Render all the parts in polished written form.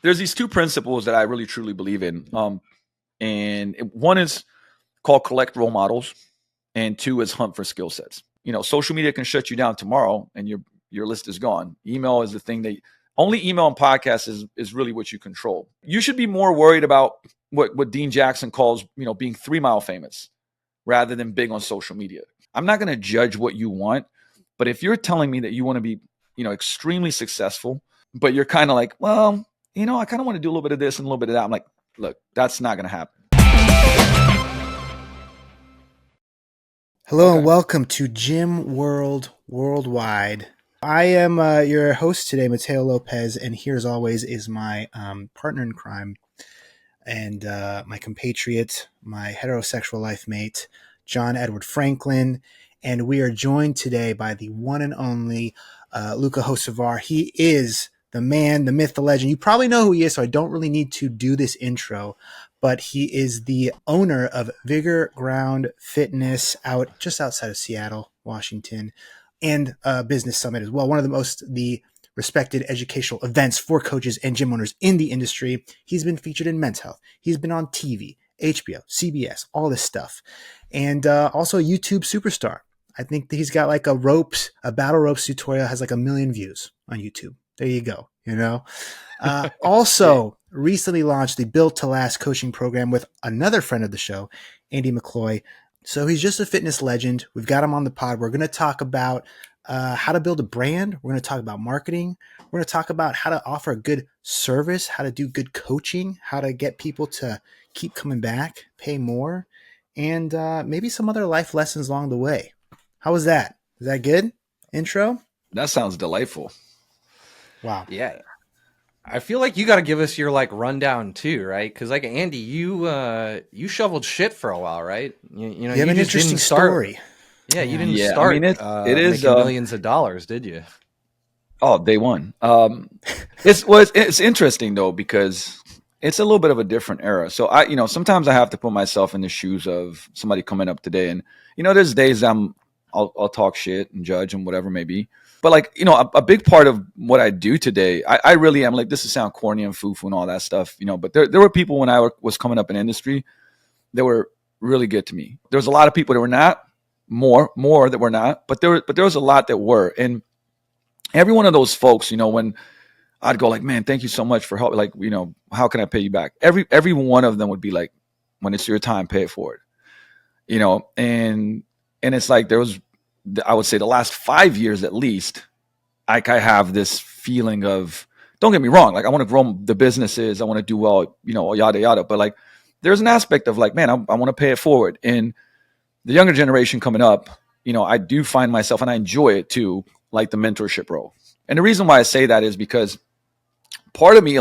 there's these two principles that I really truly believe in. And one is called collect role models, and two is hunt for skill sets. Social media can shut you down tomorrow, and your list is gone. Email is the thing that only email and podcast is really what you control. You should be more worried about what Dean Jackson calls, being 3 Mile famous rather than big on social media. I'm not going to judge what you want, but if you're telling me that you want to be, extremely successful, but you're kind of like, well, I kind of want to do a little bit of this and a little bit of that. I'm like, look, that's not going to happen. Hello and welcome to Gym World Worldwide. I am your host today, Mateo Lopez, and here as always is my partner in crime and my compatriot, my heterosexual life mate, John Edward Franklin. And we are joined today by the one and only Luka Hocevar. He is the man, the myth, the legend. You probably know who he is, so I don't really need to do this intro. But he is the owner of Vigor Ground Fitness just outside of Seattle, Washington, and Business Summit as well. One of the respected educational events for coaches and gym owners in the industry. He's been featured in Men's Health. He's been on TV, HBO, CBS, all this stuff. And also a YouTube superstar. I think that he's got like a battle ropes tutorial, has like 1 million views on YouTube. There you go. Also recently launched the Built to Last coaching program with another friend of the show, Andy McCloy. So he's just a fitness legend. We've got him on the pod. We're going to talk about how to build a brand. We're going to talk about marketing. We're going to talk about how to offer a good service, how to do good coaching, how to get people to keep coming back, pay more, and maybe some other life lessons along the way. How was that? Is that good? Intro? That sounds delightful. Wow. Yeah. I feel like you got to give us your rundown too, right? Because Andy, you shoveled shit for a while, right? You have an interesting story. Yeah, you didn't start. It is making millions of dollars, did you? Oh, day one. It's interesting though, because it's a little bit of a different era. So sometimes I have to put myself in the shoes of somebody coming up today, and there's days I'll talk shit and judge and whatever it may be. But a big part of what I do today, I really am this is sound corny and foo-foo and all that stuff, but there were people when I was coming up in industry that were really good to me. There was a lot of people that were not, more that were not, but there was a lot that were. And every one of those folks, when I'd go man, thank you so much for help. How can I pay you back? Every one of them would be like, when it's your time, pay it forward, and it's there was, I would say the last 5 years at least, I have this feeling of, don't get me wrong, I want to grow the businesses, I want to do well, yada, yada. But there's an aspect of man, I want to pay it forward. And the younger generation coming up, I do find myself, and I enjoy it too, the mentorship role. And the reason why I say that is because part of me,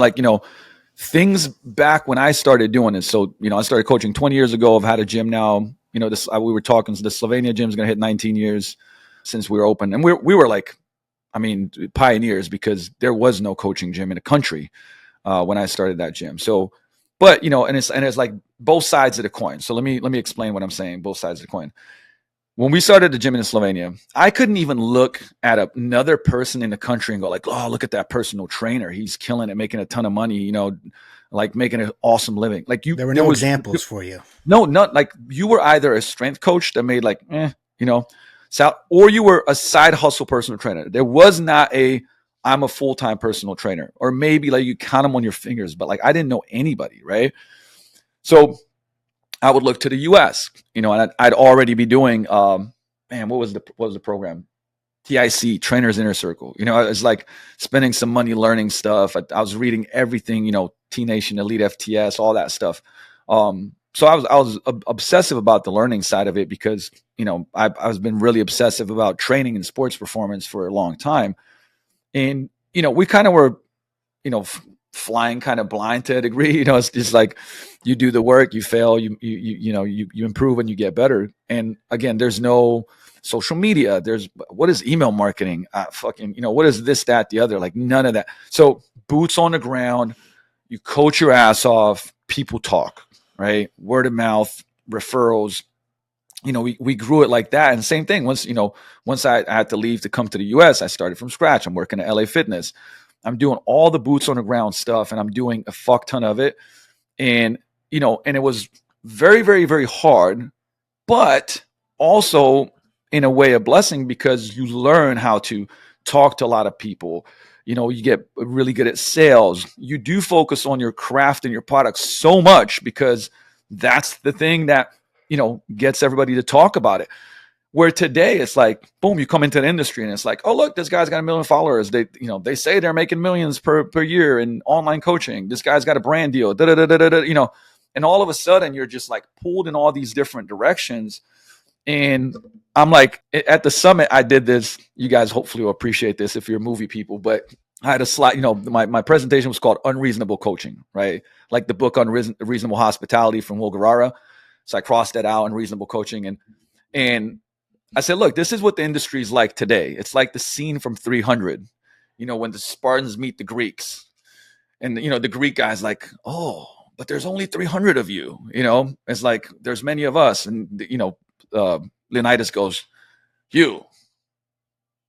things back when I started doing this. So, I started coaching 20 years ago. I've had a gym now. We were talking, the Slovenia gym is going to hit 19 years since we were open. And we were pioneers, because there was no coaching gym in the country when I started that gym. So, but, and it's both sides of the coin. So let me explain what I'm saying, both sides of the coin. When we started the gym in Slovenia, I couldn't even look at another person in the country and go oh, look at that personal trainer. He's killing it, making a ton of money, making an awesome living. There were no examples for you. No, not you were either a strength coach that made or you were a side hustle personal trainer. There was not I'm a full-time personal trainer, or maybe you count them on your fingers, but I didn't know anybody. Right. So I would look to the US, and I'd already be doing, what was the program? TIC, Trainers Inner Circle. I was spending some money learning stuff. I was reading everything, T Nation, Elite FTS, all that stuff. So I was obsessive about the learning side of it, because, I've been really obsessive about training and sports performance for a long time. And, we kind of were, flying kind of blind to a degree. It's just you do the work, you fail, you improve, and you get better. And again, there's no social media. What is email marketing? What is this, that, the other? None of that. So boots on the ground, you coach your ass off, people talk, right? Word of mouth, referrals. We grew it like that. And same thing, once I had to leave to come to the US, I started from scratch. I'm working at LA Fitness. I'm doing all the boots on the ground stuff, and I'm doing a fuck ton of it. And, and it was very, very, very hard, but also in a way a blessing, because you learn how to talk to a lot of people. You get really good at sales. You do focus on your craft and your product so much, because that's the thing that gets everybody to talk about it. Where today it's like, boom, you come into the industry and it's like, oh, look, this guy's got 1 million followers. They say they're making millions per year in online coaching. This guy's got a brand deal, and all of a sudden you're just like pulled in all these different directions. And I'm like, at the summit, I did this. You guys hopefully will appreciate this if you're movie people, but I had a slide, my presentation was called Unreasonable Coaching, right? Like the book Unreasonable Hospitality from Will Guerrara. So I crossed that out, Unreasonable Coaching. And I said, look, this is what the industry is like today. It's like the scene from 300, when the Spartans meet the Greeks. And, the Greek guy's like, oh, but there's only 300 of you, It's like, there's many of us. And, Leonidas goes, you,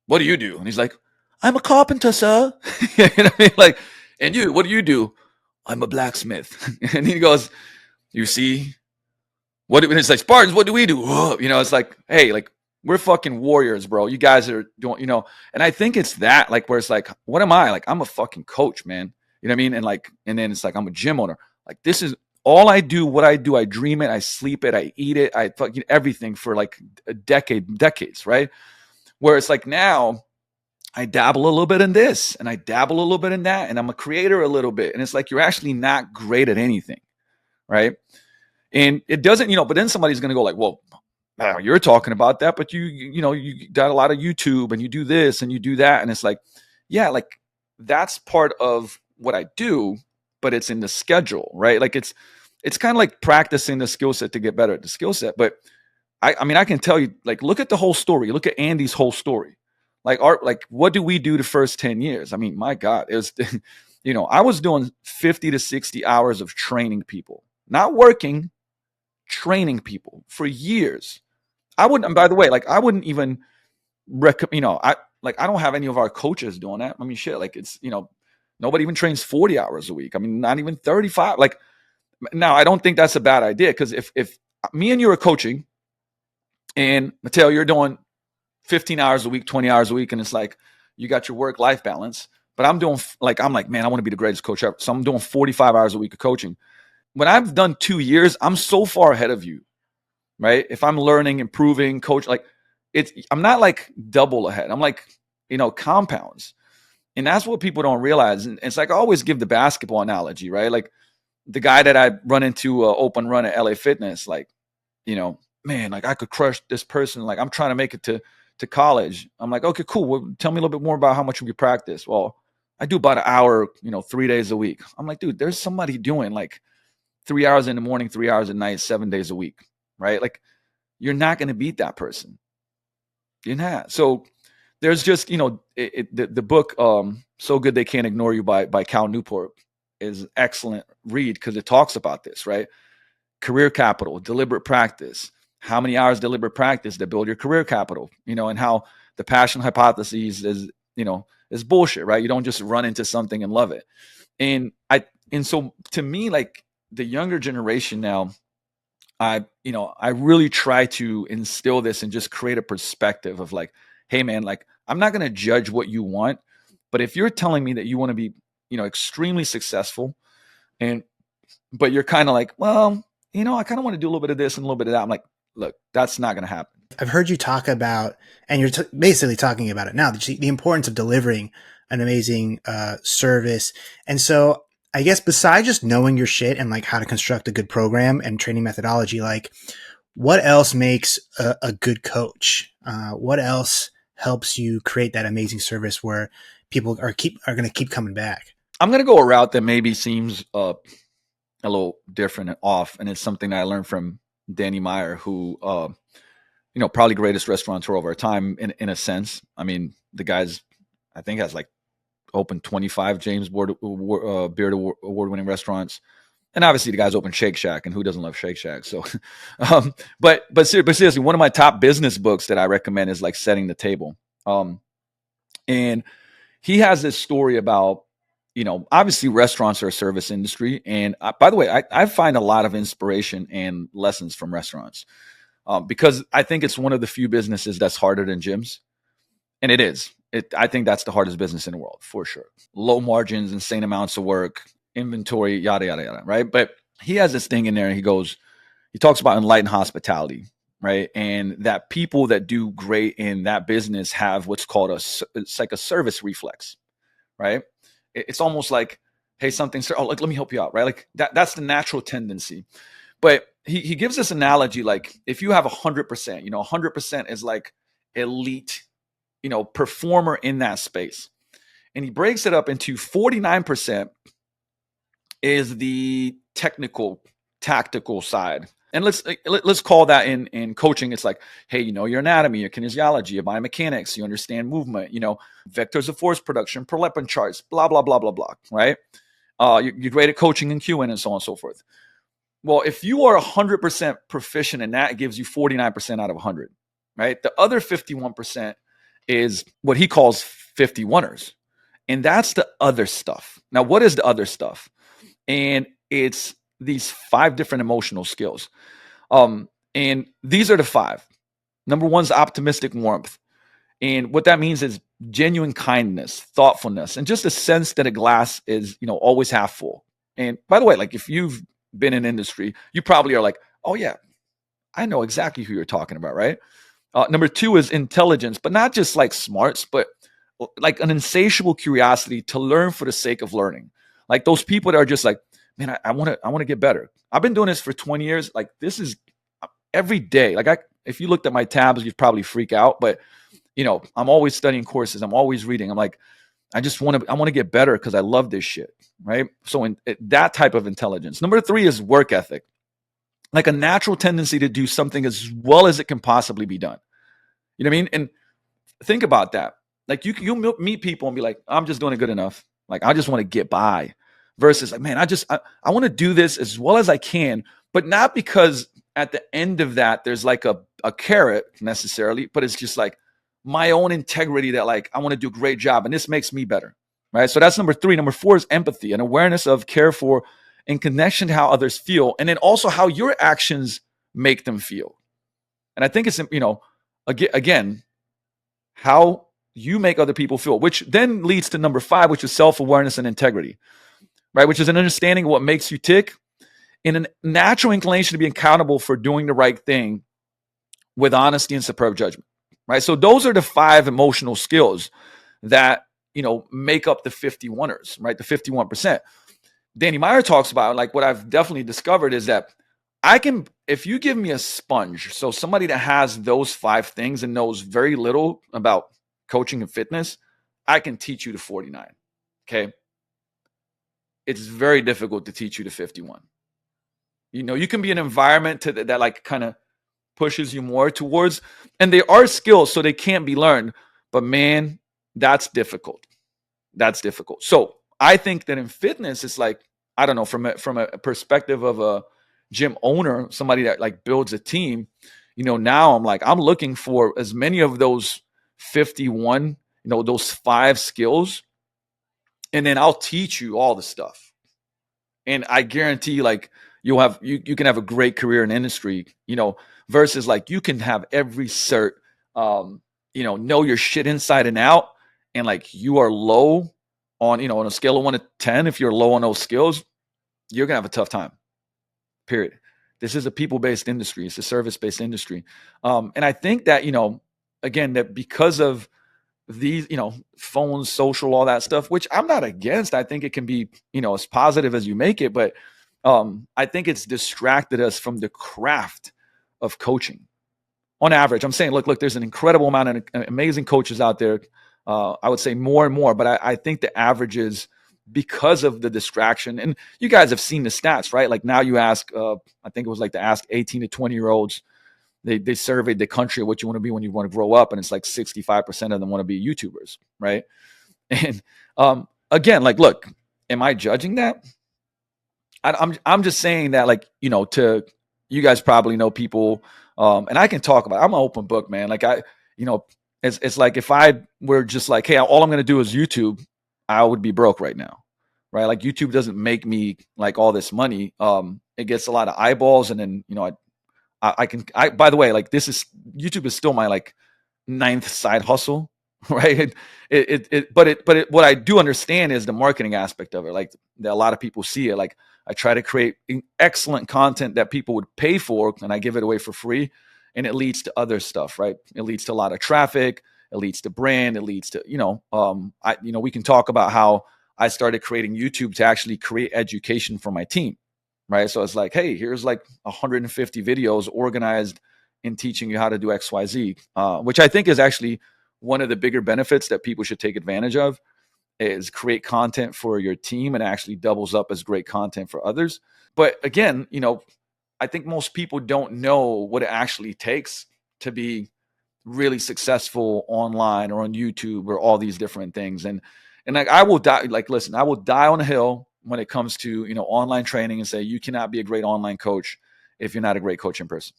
what do you do? And he's like, I'm a carpenter, sir. You know what I mean? Like, and you, what do you do? I'm a blacksmith. And he goes, you see, and it's like, Spartans, what do we do? It's like, hey, like, we're fucking warriors, bro. You guys are doing, and I think it's that, like, where it's like, what am I? Like, I'm a fucking coach, man. You know what I mean? And then it's like, I'm a gym owner. Like, this is all I do, what I do. I dream it, I sleep it, I eat it, I fucking everything for like decades, right? Where it's like now I dabble a little bit in this and I dabble a little bit in that, and I'm a creator a little bit. And it's like, you're actually not great at anything, right? And it doesn't, but then somebody's going to go like, well, you're talking about that, but you got a lot of YouTube and you do this and you do that. And it's like, yeah, like that's part of what I do, but it's in the schedule, right? Like it's kind of like practicing the skill set to get better at the skill set. But I mean, I can tell you, like, look at the whole story. Look at Andy's whole story. Like what do we do the first 10 years? I mean, my God, it was, I was doing 50 to 60 hours of training people, not working, training people for years. I wouldn't, and by the way, like I wouldn't even recommend, I don't have any of our coaches doing that. I mean, shit, like it's, nobody even trains 40 hours a week. I mean, not even 35. Like now I don't think that's a bad idea, because if me and you are coaching and Mateo, you're doing 15 hours a week, 20 hours a week, and it's like you got your work-life balance, but I'm like, man, I want to be the greatest coach ever. So I'm doing 45 hours a week of coaching. When I've done 2 years, I'm so far ahead of you, right? If I'm learning, improving, coach, like I'm not like double ahead. I'm like, compounds. And that's what people don't realize. And it's like, I always give the basketball analogy, right? Like the guy that I run into open run at LA Fitness, like, man, like I could crush this person. Like I'm trying to make it to college. I'm like, okay, cool. Well, tell me a little bit more about how much you practice. Well, I do about an hour, 3 days a week. I'm like, dude, there's somebody doing like 3 hours in the morning, 3 hours at night, 7 days a week, right? Like you're not going to beat that person. You're not. So there's just, the book, So Good They Can't Ignore You by Cal Newport is excellent read, because it talks about this, right? Career capital, deliberate practice. How many hours deliberate practice to build your career capital, and how the passion hypothesis is bullshit, right? You don't just run into something and love it. And so to me, like the younger generation now, I really try to instill this and just create a perspective of like, hey man, like I'm not going to judge what you want, but if you're telling me that you want to be, extremely successful, but you're kind of like, well, I kind of want to do a little bit of this and a little bit of that. I'm like, look, that's not going to happen. I've heard you talk about, and you're basically talking about it now, the importance of delivering an amazing service. And so I guess besides just knowing your shit and like how to construct a good program and training methodology, like what else makes a good coach? What else helps you create that amazing service where people are going to keep coming back? I'm going to go a route that maybe seems a little different and off. And it's something that I learned from Danny Meyer, who, probably greatest restaurateur of our time in a sense. I mean, the guy's, I think, has like opened 25 James Beard award-winning restaurants. And obviously the guy's opened Shake Shack, and who doesn't love Shake Shack? So, but seriously, one of my top business books that I recommend is like Setting the Table. And he has this story about, obviously restaurants are a service industry. And by the way, I find a lot of inspiration and lessons from restaurants, because I think it's one of the few businesses that's harder than gyms. And it is. I think that's the hardest business in the world, for sure. Low margins, insane amounts of work, inventory, yada, yada, yada, right? But he has this thing in there and he talks about enlightened hospitality, right? And that people that do great in that business have what's called it's like a service reflex, right? It's almost like, hey, like, let me help you out, right? Like that's the natural tendency. But he gives this analogy, like if you have 100%, 100% is like elite, performer in that space. And he breaks it up into 49% is the technical, tactical side. And let's call that in coaching. It's like, hey, you know your anatomy, your kinesiology, your biomechanics, you understand movement, vectors of force production, Perlepin charts, blah blah blah blah blah. Right? You're great at coaching and cueing and so on and so forth. Well, if you are 100% proficient in that, it gives you 49% out of 100. Right? The other 51% is what he calls 51ers, and that's the other stuff. Now, what is the other stuff? And it's these 5 different emotional skills. And these are the 5. Number 1 is optimistic warmth. And what that means is genuine kindness, thoughtfulness, and just a sense that a glass is, always half full. And by the way, like if you've been in industry, you probably are like, oh yeah, I know exactly who you're talking about, right? Number 2 is intelligence, but not just like smarts, but like an insatiable curiosity to learn for the sake of learning. Like those people that are just like, man, I want to get better. I've been doing this for 20 years. Like this is every day. Like if you looked at my tabs, you'd probably freak out. But I'm always studying courses. I'm always reading. I'm like, I want to get better because I love this shit, right? So that type of intelligence. Number 3 is work ethic, like a natural tendency to do something as well as it can possibly be done. You know what I mean? And think about that. Like you meet people and be like, I'm just doing it good enough. Like I just want to get by. Versus like, man, I want to do this as well as I can, but not because at the end of that there's like a carrot necessarily, but it's just like my own integrity that like I want to do a great job and this makes me better, right? So that's number 3. Number 4 is empathy, an awareness of care for and connection to how others feel, and then also how your actions make them feel. And I think it's again how you make other people feel, which then leads to number 5, which is self-awareness and integrity. Right, which is an understanding of what makes you tick and a natural inclination to be accountable for doing the right thing with honesty and superb judgment. Right. So those are the 5 emotional skills that, make up the 51ers, right? The 51%. Danny Meyer talks about, like, what I've definitely discovered is that if you give me a sponge, so somebody that has those 5 things and knows very little about coaching and fitness, I can teach you to 49. Okay. It's very difficult to teach you to 51. You can be an environment that like kind of pushes you more towards, and they are skills, so they can't be learned. But man, that's difficult. That's difficult. So I think that in fitness, it's like, I don't know, from a perspective of a gym owner, somebody that like builds a team, now I'm looking for as many of those 51, those 5 skills. And then I'll teach you all the stuff. And I guarantee like you can have a great career in industry, versus like you can have every cert, know your shit inside and out. And like you are low on a scale of 1 to 10, if you're low on those skills, you're going to have a tough time, period. This is a people-based industry. It's a service-based industry. And I think that, again, that because of these, phones, social, all that stuff, which I'm not against. I think it can be, as positive as you make it, but I think it's distracted us from the craft of coaching. On average, I'm saying, look, there's an incredible amount of amazing coaches out there. I would say more and more, but I think the average is because of the distraction. And you guys have seen the stats, right? Like now you ask, I think it was like to ask 18 to 20-year-olds, they surveyed the country what you want to be when you want to grow up, and it's like 65% of them want to be YouTubers, right? And again, like, look, am I judging that? I'm just saying that, like, to you guys probably know people, and I can talk about. I'm an open book, man. Like It's like if I were just like, hey, all I'm going to do is YouTube, I would be broke right now, right? Like YouTube doesn't make me like all this money. It gets a lot of eyeballs, and then I can. By the way, like YouTube is still my like ninth side hustle, right? But what I do understand is the marketing aspect of it. Like a lot of people see it. Like I try to create excellent content that people would pay for, and I give it away for free, and it leads to other stuff, right? It leads to a lot of traffic. It leads to brand. It leads to we can talk about how I started creating YouTube to actually create education for my team, right? So it's like, hey, here's like 150 videos organized in teaching you how to do XYZ, which I think is actually one of the bigger benefits that people should take advantage of, is create content for your team and actually doubles up as great content for others. But again, I think most people don't know what it actually takes to be really successful online or on YouTube or all these different things. And like I will die, like listen, I will die on a hill when it comes to online training and say you cannot be a great online coach if you're not a great coach in person.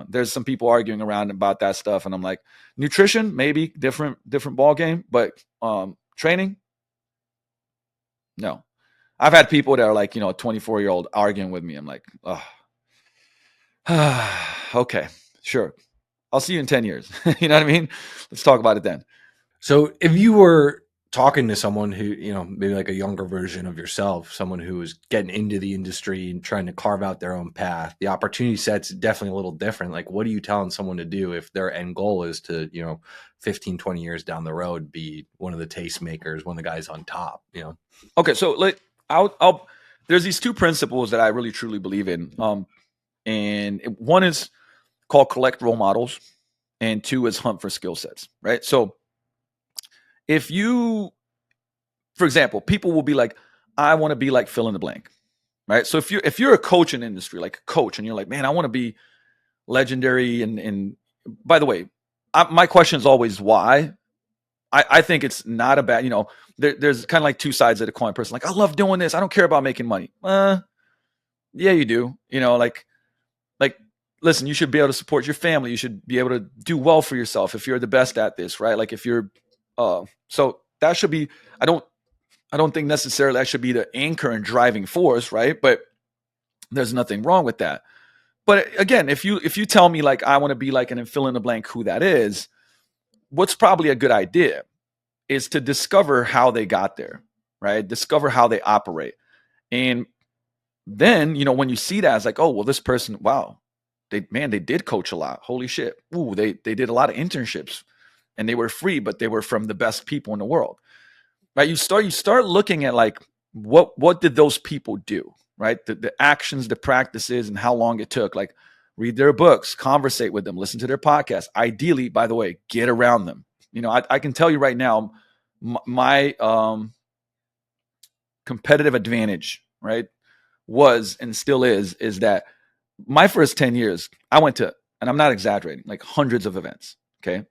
There's some people arguing around about that stuff, and I'm like, nutrition maybe different ball game, but training, no. I've had people that are like a 24-year-old arguing with me. I'm like, oh. Okay, sure, I'll see you in 10 years. You know what I mean? Let's talk about it then. So if you were talking to someone who, maybe like a younger version of yourself, someone who is getting into the industry and trying to carve out their own path, the opportunity set's definitely a little different. Like, what are you telling someone to do if their end goal is to, 15, 20 years down the road, be one of the tastemakers, one of the guys on top, Okay. So like, there's these two principles that I really truly believe in. And one is called collect role models, and two is hunt for skill sets, right? So if you, for example, people will be like, I want to be like fill in the blank, right? So if you're a coach in industry, like a coach, and you're like, man, I want to be legendary, and by the way, my question is always why. I think it's not a bad, there's kind of like two sides of the coin. Person like, I love doing this, I don't care about making money. Yeah, you do. Like listen, you should be able to support your family. You should be able to do well for yourself if you're the best at this, right? Like if you're so that should be, I don't think necessarily that should be the anchor and driving force, right? But there's nothing wrong with that. But again, if you tell me like I want to be like, and then fill in the blank who that is, what's probably a good idea is to discover how they got there, right? Discover how they operate. And then, when you see that, it's like, oh, well, this person, wow, they did coach a lot. Holy shit. Ooh, they did a lot of internships, and they were free, but they were from the best people in the world. Right? You start looking at like what did those people do, right? The actions, the practices, and how long it took. Like read their books, conversate with them, listen to their podcasts. Ideally, by the way, get around them. I can tell you right now, my competitive advantage, right, was and still is that my first 10 years, I went to, and I'm not exaggerating, like hundreds of events. Okay.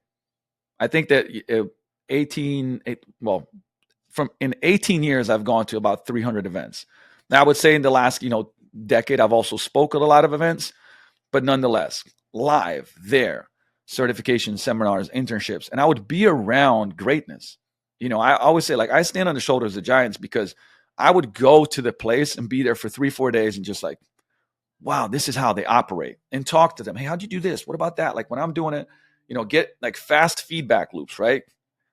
I think that 18 years, I've gone to about 300 events. Now, I would say in the last, decade, I've also spoken at a lot of events, but nonetheless, live there, certification, seminars, internships, and I would be around greatness. I always say like I stand on the shoulders of giants because I would go to the place and be there for 3-4 days and just like, wow, this is how they operate, and talk to them. Hey, how'd you do this? What about that? Like when I'm doing it, get like fast feedback loops, right?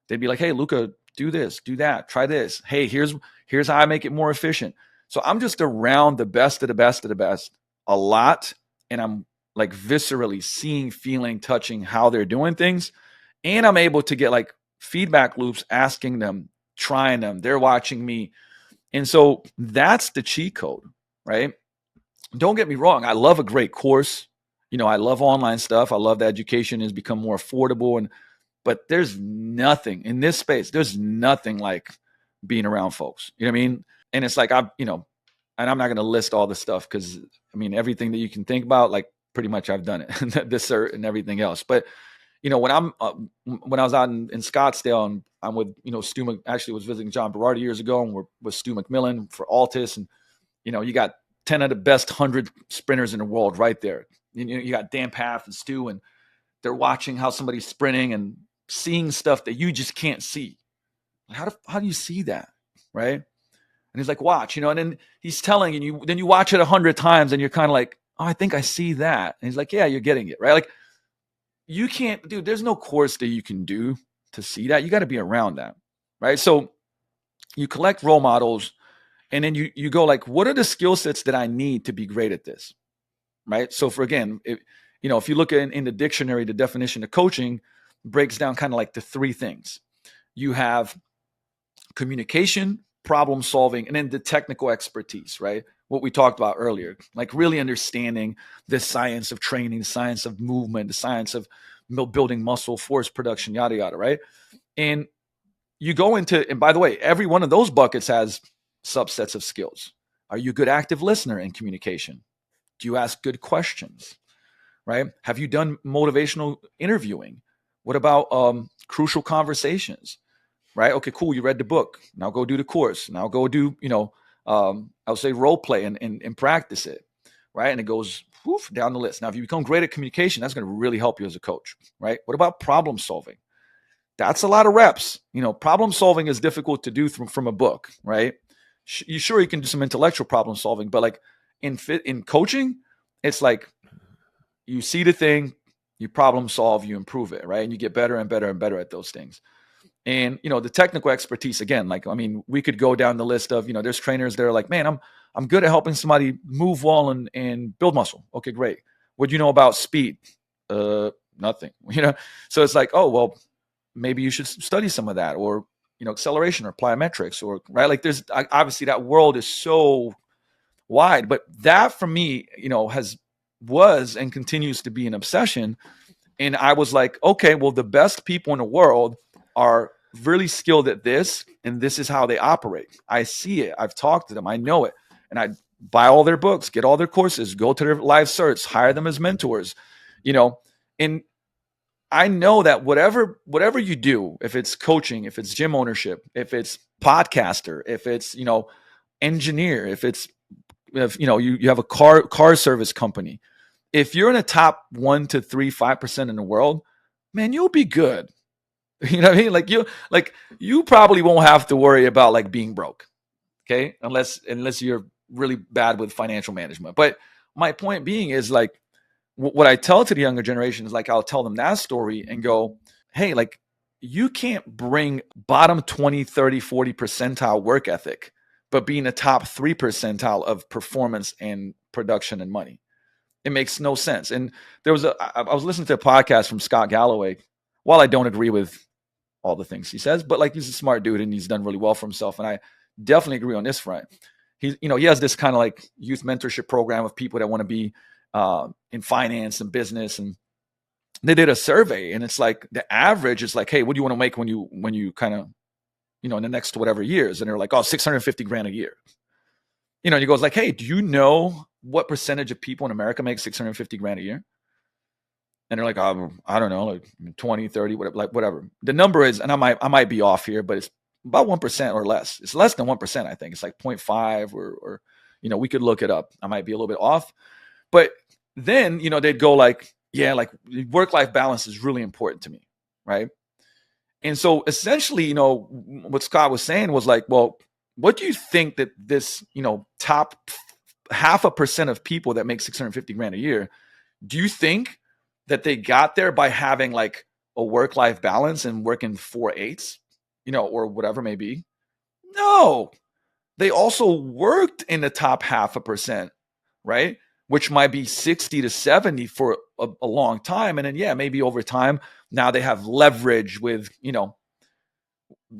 They'd be like, hey, Luka, do this, do that, try this. Hey, here's how I make it more efficient. So I'm just around the best of the best of the best a lot. And I'm like viscerally seeing, feeling, touching how they're doing things. And I'm able to get like feedback loops, asking them, trying them. They're watching me. And so that's the cheat code, right? Don't get me wrong. I love a great course. I love online stuff. I love that education has become more affordable. But there's nothing in this space. There's nothing like being around folks. You know what I mean? And it's like, and I'm not going to list all the stuff because everything that you can think about, like pretty much I've done it, the cert and everything else. But, when when I was out in Scottsdale, and I'm with, Stu, actually was visiting John Berardi years ago, and we're with Stu McMillan for Altus. And, you got 10 of the best 100 sprinters in the world right there. You got Dan Path and Stu, and they're watching how somebody's sprinting and seeing stuff that you just can't see. How do you see that, right? And he's like, watch, and then he's telling, and then you watch it 100 times, and you're kind of like, oh, I think I see that. And he's like, yeah, you're getting it, right? Like, you can't, dude. There's no course that you can do to see that. You got to be around that, right? So you collect role models, and then you go like, what are the skill sets that I need to be great at this, right? So for again, if you look in the dictionary, the definition of coaching breaks down kind of like the three things. You have communication, problem solving, and then the technical expertise, right? What we talked about earlier, like really understanding the science of training, the science of movement, the science of building muscle, force production, yada, yada, right? And you go into, and by the way, every one of those buckets has subsets of skills. Are you a good active listener in communication? Do you ask good questions, right? Have you done motivational interviewing? What about crucial conversations? Right? Okay, cool. You read the book. Now go do the course. Now go do, I'll say role play and practice it. Right? And it goes down the list. Now, if you become great at communication, that's going to really help you as a coach. Right? What about problem solving? That's a lot of reps. Problem solving is difficult to do from a book, right? You can do some intellectual problem solving, but like in coaching, it's like you see the thing, you problem solve, you improve it, right? And you get better and better and better at those things. And the technical expertise, again, like, I mean, we could go down the list of, there's trainers that are like, man, I'm good at helping somebody move well and build muscle. Okay, great. What do you know about speed? Nothing. So it's like, oh, well, maybe you should study some of that, or acceleration or plyometrics, or right. Like, there's obviously that world is so wide, but that for me, was and continues to be an obsession. And I was like, okay, well, the best people in the world are really skilled at this, and this is how they operate. I see it. I've talked to them. I know it. And I buy all their books, get all their courses, go to their live certs, hire them as mentors, and I know that whatever you do, if it's coaching, if it's gym ownership, if it's podcaster, if it's, engineer, if you have a car service company, if you're in the top 1 to 3, 5% in the world, man, you'll be good. You know what I mean? Like you probably won't have to worry about like being broke. Okay. Unless you're really bad with financial management. But my point being is like, what I tell to the younger generation is like, I'll tell them that story and go, hey, like, you can't bring bottom 20, 30, 40 percentile work ethic, but be in the top 3 percentile of performance and production and money. It makes no sense. And I was listening to a podcast from Scott Galloway. While I don't agree with all the things he says, but like, he's a smart dude and he's done really well for himself. And I definitely agree on this front. He has this kind of like youth mentorship program of people that want to be in finance and business. And they did a survey, and it's like the average is like, hey, what do you want to make when you kind of, in the next whatever years? And they're like, oh, 650 grand a year. And he goes like, hey, do you know what percentage of people in America make 650 grand a year? And they're like, I don't know, like 20, 30, whatever. The number is, and I might be off here, but it's about 1% or less. It's less than 1%, I think. It's like 0.5 or we could look it up. I might be a little bit off. But then, they'd go like, yeah, like work-life balance is really important to me, right? And so essentially, what Scott was saying was like, well, what do you think that this, top 0.5% of people that make 650 grand a year, do you think that they got there by having like a work-life balance and working 4 8s, or whatever may be? No, they also worked in the top 0.5%, right? Which might be 60 to 70 for a long time. And then, yeah, maybe over time, now they have leverage with,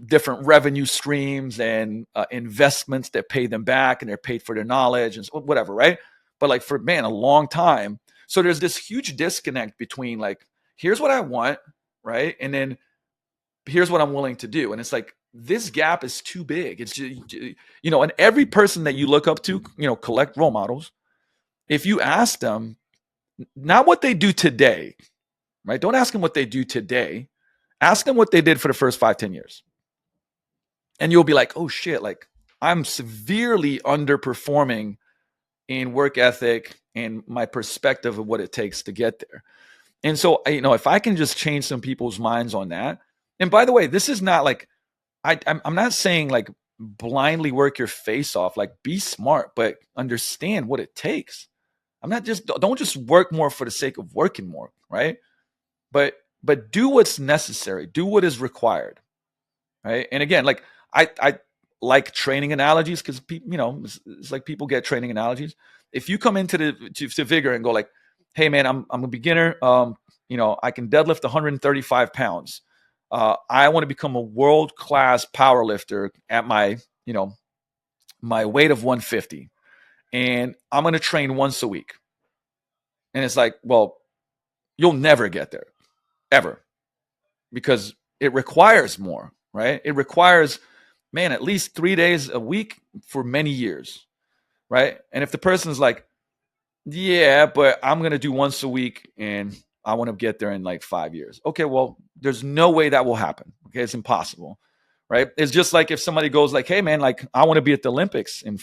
different revenue streams and investments that pay them back, and they're paid for their knowledge and whatever, right? But like for, man, a long time. So there's this huge disconnect between like, here's what I want, right? And then here's what I'm willing to do. And it's like, this gap is too big. It's just, and every person that you look up to, collect role models. If you ask them, not what they do today, right? Don't ask them what they do today. Ask them what they did for the first 5, 10 years. And you'll be like, oh shit, like I'm severely underperforming in work ethic and my perspective of what it takes to get there. And so, if I can just change some people's minds on that. And by the way, this is not like, I'm not saying like blindly work your face off, like be smart, but understand what it takes. I'm not just, don't just work more for the sake of working more, right? But do what's necessary, do what is required, right? And again, like I like training analogies because it's like people get training analogies. If you come into to Vigor and go like, hey man, I'm a beginner, I can deadlift 135 pounds. I want to become a world-class power lifter at my my weight of 150, and I'm going to train once a week. And it's like, well, you'll never get there, ever, because it requires more, right? It requires, man, at least 3 days a week for many years, right? And if the person's like, yeah, but I'm going to do once a week and I want to get there in like 5 years. Okay, well, there's no way that will happen. Okay, it's impossible, right? It's just like if somebody goes like, hey, man, like I want to be at the Olympics in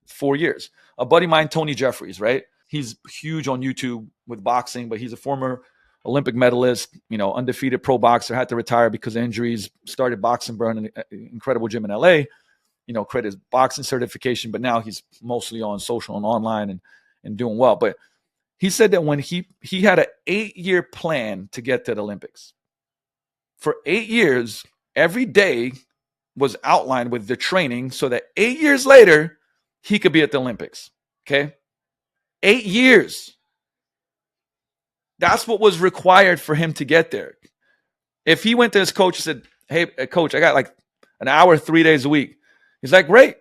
4 years. A buddy of mine, Tony Jeffries, right? He's huge on YouTube with boxing, but he's a former Olympic medalist, undefeated pro boxer, had to retire because of injuries, started Boxing Burn, an incredible gym in LA, created his boxing certification, but now he's mostly on social and online and doing well. But he said that when he had an 8-year plan to get to the Olympics. For 8 years, every day was outlined with the training so that 8 years later, he could be at the Olympics. Okay? 8 years. That's what was required for him to get there. If he went to his coach and said, hey, coach, I got like an hour, 3 days a week. He's like, great.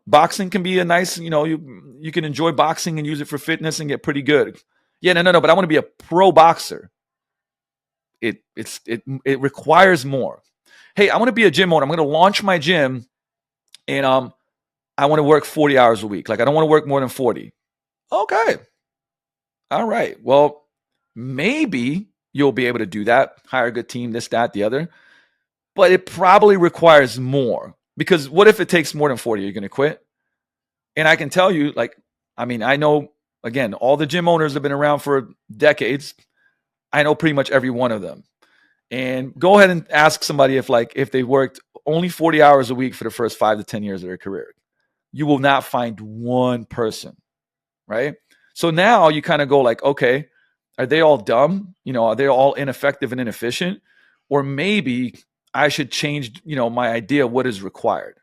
Boxing can be a nice, you can enjoy boxing and use it for fitness and get pretty good. Yeah, no, but I want to be a pro boxer. It requires more. Hey, I want to be a gym owner. I'm going to launch my gym and I want to work 40 hours a week. Like I don't want to work more than 40. Okay. All right. Well, maybe you'll be able to do that. Hire a good team, this, that, the other. But it probably requires more. Because what if it takes more than 40? You're going to quit? And I can tell you, I know, again, all the gym owners have been around for decades. I know pretty much every one of them. And go ahead and ask somebody if they worked only 40 hours a week for the first 5 to 10 years of their career. You will not find one person, right? So now you kind of go like, okay, are they all dumb? Are they all ineffective and inefficient? Or maybe I should change, my idea of what is required.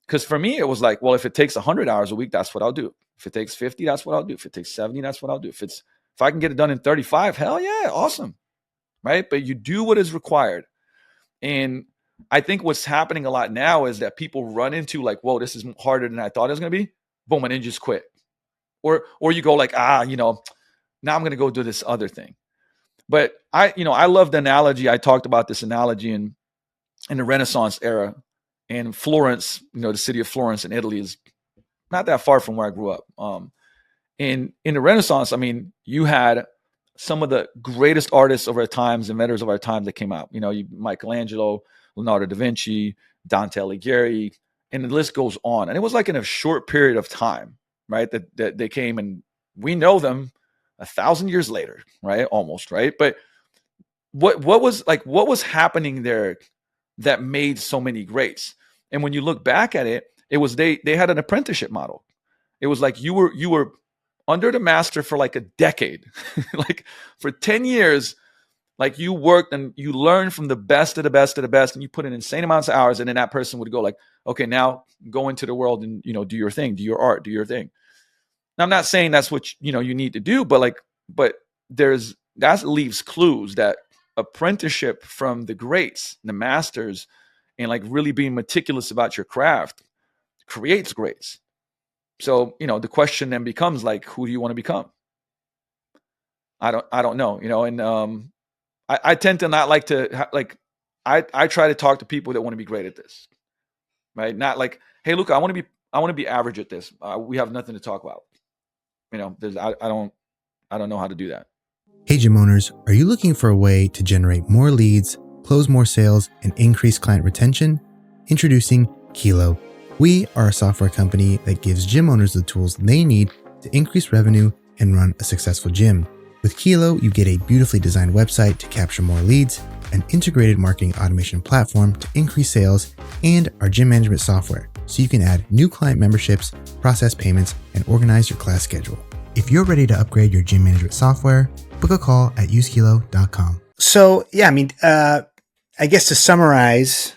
Because for me, it was like, well, if it takes 100 hours a week, that's what I'll do. If it takes 50, that's what I'll do. If it takes 70, that's what I'll do. If I can get it done in 35, hell yeah, awesome. Right? But you do what is required. And I think what's happening a lot now is that people run into like, whoa, this is harder than I thought it was going to be. Boom, and then just quit. Or you go like, now I'm going to go do this other thing. But I love the analogy. I talked about this analogy in the Renaissance era. And Florence, the city of Florence in Italy is not that far from where I grew up. In the Renaissance, you had some of the greatest artists of our times, inventors of our time that came out. Michelangelo, Leonardo da Vinci, Dante Alighieri, and the list goes on. And it was like in a short period of time, right? That they came, and we know them 1,000 years later, right? Almost, right? But what was happening there that made so many greats? And when you look back at it, it was they had an apprenticeship model. It was like you were under the master for like a decade, like for 10 years, like you worked and you learned from the best of the best of the best, and you put in insane amounts of hours, and then that person would go like, okay, now go into the world and do your thing, do your art, do your thing. Now, I'm not saying that's what you need to do, but that leaves clues that apprenticeship from the greats, the masters, and like really being meticulous about your craft creates greats. So, the question then becomes like, who do you want to become? I don't know, and I tend to not like to I try to talk to people that want to be great at this, right? Not like, hey, Luka, I want to be average at this. We have nothing to talk about. I don't know how to do that. Hey, gym owners, are you looking for a way to generate more leads, close more sales, and increase client retention? Introducing Kilo. We are a software company that gives gym owners the tools they need to increase revenue and run a successful gym. With Kilo, you get a beautifully designed website to capture more leads, an integrated marketing automation platform to increase sales, and our gym management software so you can add new client memberships, process payments, and organize your class schedule. If you're ready to upgrade your gym management software, book a call at usekilo.com. So, yeah, I guess to summarize,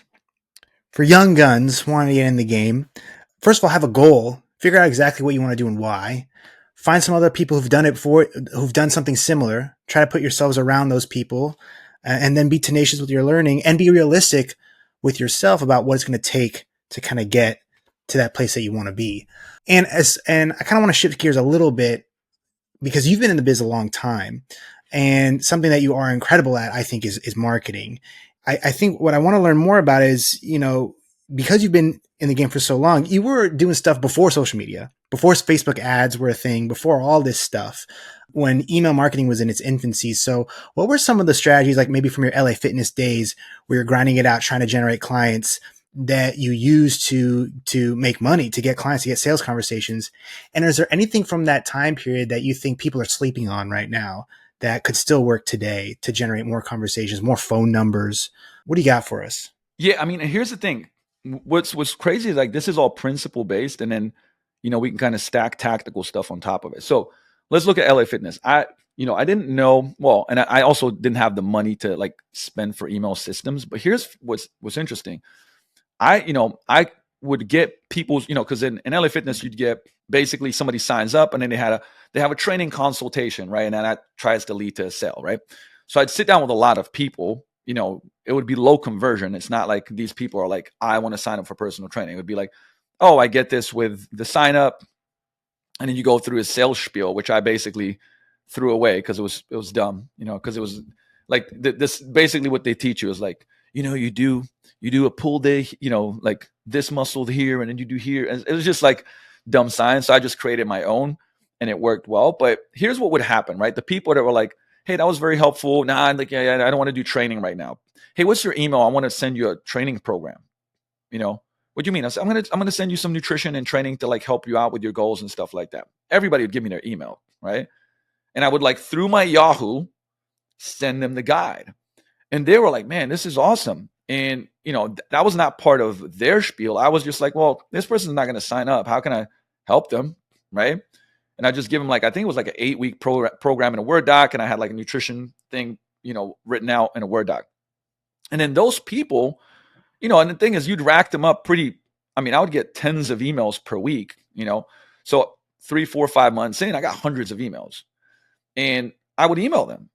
for young guns wanting to get in the game, first of all, have a goal, figure out exactly what you want to do and why. Find some other people who've done it before, who've done something similar. Try to put yourselves around those people, and then be tenacious with your learning and be realistic with yourself about what it's going to take to kind of get to that place that you want to be. And I kind of want to shift gears a little bit because you've been in the biz a long time, and something that you are incredible at, I think, is marketing. I think what I want to learn more about is, because you've been in the game for so long, you were doing stuff before social media, before Facebook ads were a thing, before all this stuff, when email marketing was in its infancy. So what were some of the strategies, like maybe from your LA Fitness days where you're grinding it out, trying to generate clients, that you use to make money, to get clients, to get sales conversations? And is there anything from that time period that you think people are sleeping on right now that could still work today to generate more conversations, more phone numbers? What do you got for us? Yeah, I mean, and here's the thing. What's crazy is like this is all principle based, and then we can kind of stack tactical stuff on top of it. So let's look at LA Fitness. I didn't know well, and I also didn't have the money to like spend for email systems. But here's what's interesting. I would get people's, because in LA Fitness you'd get basically somebody signs up and then they have a training consultation, right? And then that tries to lead to a sale, right? So I'd sit down with a lot of people. It would be low conversion. It's not like these people are like, I want to sign up for personal training. It would be like, oh, I get this with the sign up, and then you go through a sales spiel, which I basically threw away because it was dumb, because it was like this basically what they teach you is like, you do a pull day, like this muscle here, and then you do here. And it was just like dumb science. So I just created my own, and it worked well. But here's what would happen, right? The people that were like, hey, that was very helpful. Nah, like, yeah, I don't want to do training right now. Hey, what's your email? I want to send you a training program. What do you mean? I said, I'm gonna send you some nutrition and training to like help you out with your goals and stuff like that. Everybody would give me their email, right? And I would like through my Yahoo send them the guide. And they were like, man, this is awesome. And, that was not part of their spiel. I was just like, well, this person's not going to sign up. How can I help them? Right. And I just give them like, I think it was like an 8-week program in a Word doc. And I had like a nutrition thing, written out in a Word doc. And then those people, and the thing is you'd rack them up I would get tens of emails per week, so 3, 4, 5 months in, I got hundreds of emails, and I would email them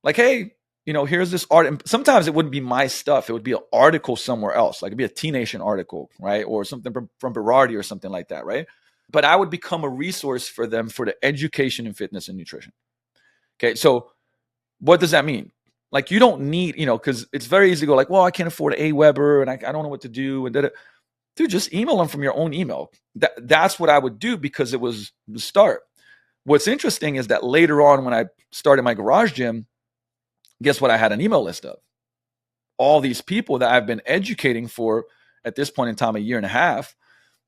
like, hey, here's this art. And sometimes it wouldn't be my stuff. It would be an article somewhere else. Like it'd be a T-Nation article, right? Or something from Berardi or something like that, right? But I would become a resource for them for the education in fitness and nutrition. Okay, so what does that mean? Like you don't need, because it's very easy to go like, well, I can't afford an AWeber and I don't know what to do. And dude, just email them from your own email. That's what I would do because it was the start. What's interesting is that later on when I started my garage gym, guess what? I had an email list of all these people that I've been educating for at this point in time, 1.5 years.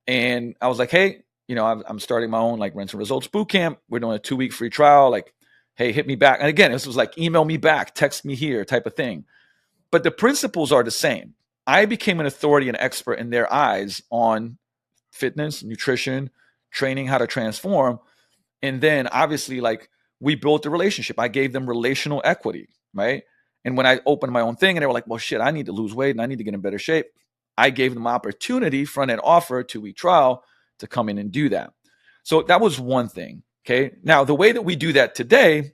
And I was like, hey, I'm starting my own like Rinse and Results Bootcamp. We're doing a 2-week free trial. Like, hey, hit me back. And again, this was like email me back, text me here type of thing. But the principles are the same. I became an authority and expert in their eyes on fitness, nutrition, training, how to transform. And then obviously like we built a relationship. I gave them relational equity, right? And when I opened my own thing and they were like, well, shit, I need to lose weight and I need to get in better shape. I gave them opportunity, front-end offer, 2-week trial to come in and do that. So that was one thing. Okay. Now the way that we do that today,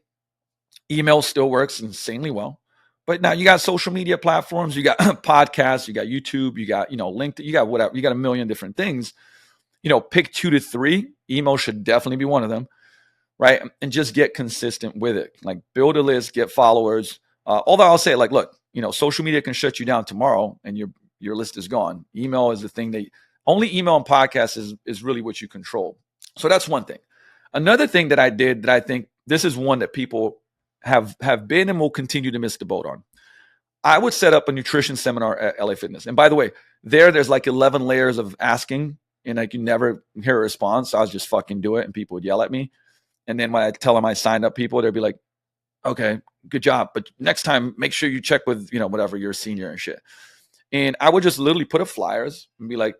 email still works insanely well. But now you got social media platforms, you got podcasts, you got YouTube, you got, LinkedIn, you got whatever, you got a million different things. Pick 2 to 3. Email should definitely be one of them, right? And just get consistent with it. Like build a list, get followers. Although I'll say like, look, social media can shut you down tomorrow and your list is gone. Email is the thing that only email and podcasts is really what you control. So that's one thing. Another thing that I did that I think this is one that people have been and will continue to miss the boat on. I would set up a nutrition seminar at LA Fitness. And by the way, there's like 11 layers of asking and like you never hear a response. So I was just fucking do it and people would yell at me. And then when I tell them I signed up people, they'd be like, Okay, good job. But next time, make sure you check with, whatever, your senior and shit. And I would just literally put up flyers and be like,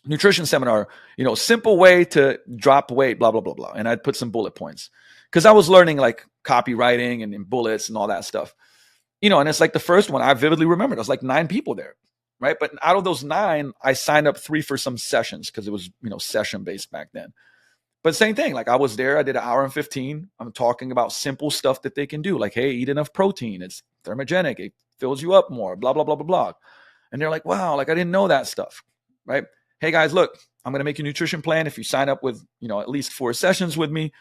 nutrition seminar, simple way to drop weight, blah, blah, blah, blah. And I'd put some bullet points because I was learning like copywriting and bullets and all that stuff. And it's like the first one I vividly remember. There was like 9 people there, right? But out of those 9, I signed up 3 for some sessions because it was, session based back then. But same thing, like I was there, I did 1 hour and 15. I'm talking about simple stuff that they can do, like, hey, eat enough protein. It's thermogenic. It fills you up more, blah, blah, blah, blah, blah. And they're like, wow, like I didn't know that stuff, right? Hey guys, look, I'm going to make a nutrition plan if you sign up with, at least 4 sessions with me.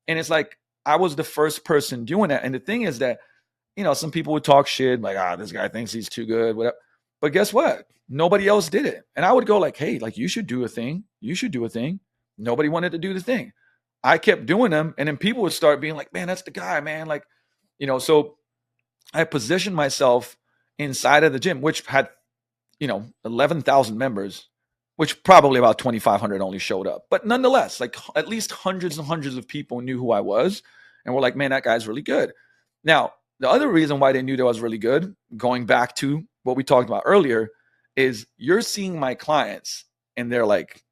And it's like, I was the first person doing that. And the thing is that, some people would talk shit like, this guy thinks he's too good, whatever. But guess what? Nobody else did it. And I would go like, hey, like you should do a thing. You should do a thing. Nobody wanted to do the thing. I kept doing them. And then people would start being like, man, that's the guy, man. Like, so I positioned myself inside of the gym, which had, 11,000 members, which probably about 2,500 only showed up. But nonetheless, like at least hundreds and hundreds of people knew who I was and were like, man, that guy's really good. Now, the other reason why they knew that I was really good, going back to what we talked about earlier, is you're seeing my clients and they're like,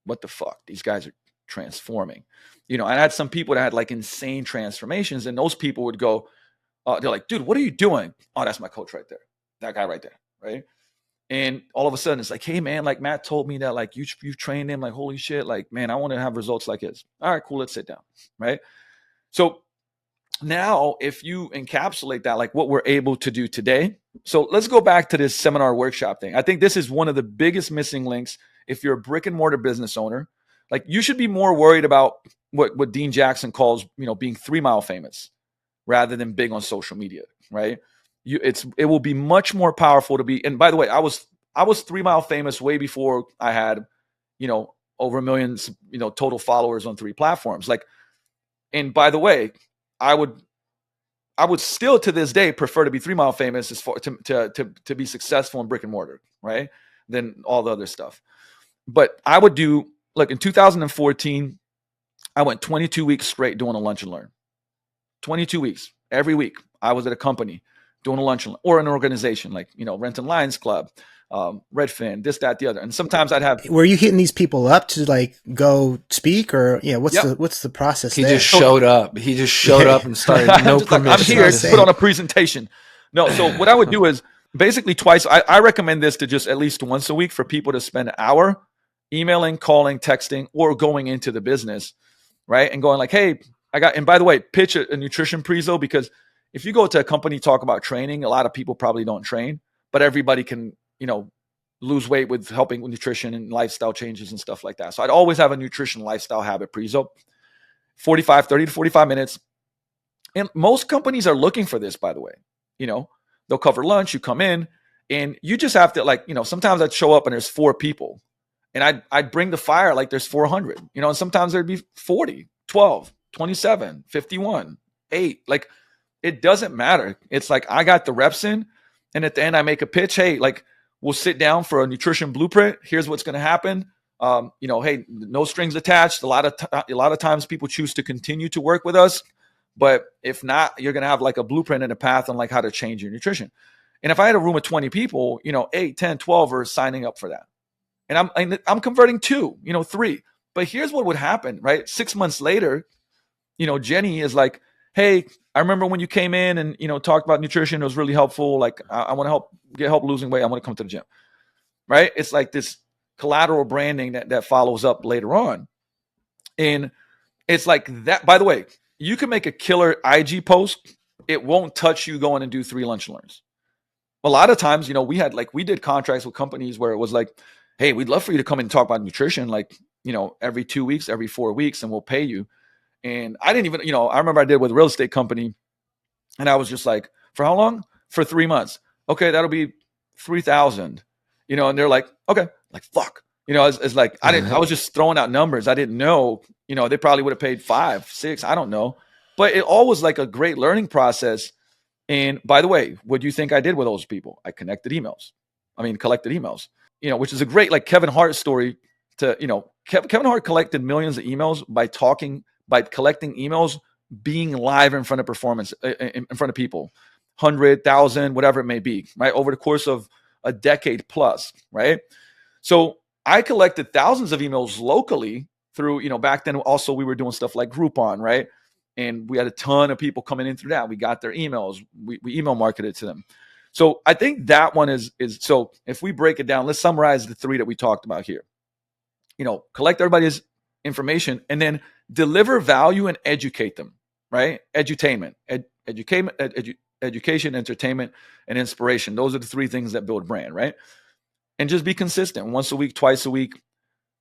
what the fuck? These guys are transforming. And I had some people that had like insane transformations, and those people would go, they're like, dude, what are you doing? Oh, that's my coach right there. That guy right there, right? And all of a sudden it's like, hey man, like Matt told me that like you've trained him, like holy shit, like man, I want to have results like his. All right, cool, let's sit down, right? So now if you encapsulate that, like what we're able to do today. So let's go back to this seminar workshop thing. I think this is one of the biggest missing links. If you're a brick and mortar business owner, like you should be more worried about what Dean Jackson calls, being 3 mile famous rather than big on social media, right? It will be much more powerful to be. And by the way, I was 3 mile famous way before I had, over 1 million, total followers on 3 platforms. Like, and by the way, I would still to this day prefer to be 3 mile famous as far to be successful in brick and mortar, right? Than all the other stuff. But I would do, like in 2014, I went 22 weeks straight doing a lunch and learn. 22 weeks, every week. I was at a company doing a lunch and learn, or an organization like, Renton Lions Club, Redfin, this, that, the other. And sometimes I'd have. Were you hitting these people up to like go speak, or what's the process? He there? just showed up. He just showed up and started. No permission. Like, I'm here to put on a presentation. No, so what I would do is basically twice. I recommend this to just at least once a week for people to spend an hour emailing, calling, texting, or going into the business, right? And going like, hey, and by the way, pitch a nutrition prezo, because if you go to a company talk about training, a lot of people probably don't train, but everybody can, lose weight with helping with nutrition and lifestyle changes and stuff like that. So I'd always have a nutrition lifestyle habit prezo, 30 to 45 minutes. And most companies are looking for this, by the way. They'll cover lunch, you come in, and you just have to like, sometimes I'd show up and there's 4 people. And I'd bring the fire like there's 400, and sometimes there'd be 40, 12, 27, 51, 8. Like, it doesn't matter. It's like I got the reps in, and at the end I make a pitch. Hey, like we'll sit down for a nutrition blueprint. Here's what's going to happen. Hey, no strings attached. A lot of times people choose to continue to work with us, but if not, you're going to have like a blueprint and a path on like how to change your nutrition. And if I had a room of 20 people, 8, 10, 12 are signing up for that. And I'm converting 2, 3. But here's what would happen, right? 6 months later, Jenny is like, hey, I remember when you came in and, talked about nutrition. It was really helpful. Like, I want to get help losing weight. I want to come to the gym, right? It's like this collateral branding that follows up later on. And it's like that. By the way, you can make a killer IG post. It won't touch you going and do 3 lunch and learns. A lot of times, we did contracts with companies where it was like, hey, we'd love for you to come and talk about nutrition, like, every 2 weeks, every 4 weeks, and we'll pay you. And I didn't even, I remember I did with a real estate company, and I was just like, for how long? For 3 months. Okay, that'll be 3,000. And they're like, okay, like fuck. It's like I was just throwing out numbers. I didn't know, they probably would have paid 5, 6, I don't know. But it all was like a great learning process. And by the way, what do you think I did with those people? I collected emails, which is a great like Kevin Hart story to, Kevin Hart collected millions of emails by collecting emails being live in front of performance, in front of people, 100,000, whatever it may be, right? Over the course of a decade plus, right? So I collected thousands of emails locally through, back then also we were doing stuff like Groupon, right? And we had a ton of people coming in through that. We got their emails. We email marketed to them. So I think that one is so if we break it down, let's summarize the three that we talked about here. Collect everybody's information and then deliver value and educate them, right? Edutainment, education, entertainment, and inspiration. Those are the three things that build brand, right? And just be consistent. Once a week, twice a week.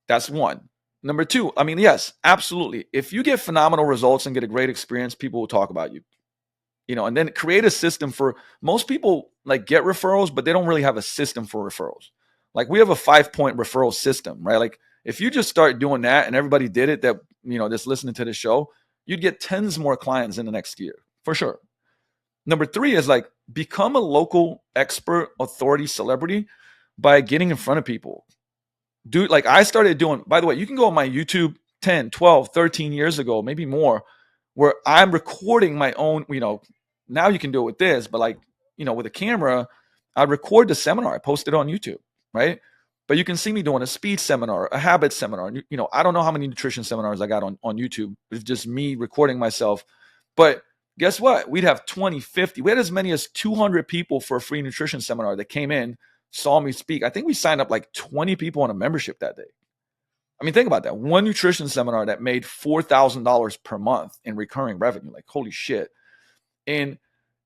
That's one. Number two, yes, absolutely. If you get phenomenal results and get a great experience, people will talk about you. And then create a system for most people, like, get referrals, but they don't really have a system for referrals. Like, we have a 5-point referral system, right? Like, if you just start doing that and everybody did it that, just listening to the show, you'd get tens more clients in the next year for sure. Number three is like, become a local expert, authority, celebrity by getting in front of people. Dude, like I started doing, by the way, you can go on my YouTube 10, 12, 13 years ago, maybe more, where I'm recording my own, now you can do it with this, but like, with a camera, I record the seminar, I post it on YouTube, right? But you can see me doing a speed seminar, a habit seminar. I don't know how many nutrition seminars I got on YouTube. It's just me recording myself. But guess what? We'd have 20, 50. We had as many as 200 people for a free nutrition seminar that came in, saw me speak. I think we signed up like 20 people on a membership that day. Think about that. One nutrition seminar that made $4,000 per month in recurring revenue. Like, holy shit. And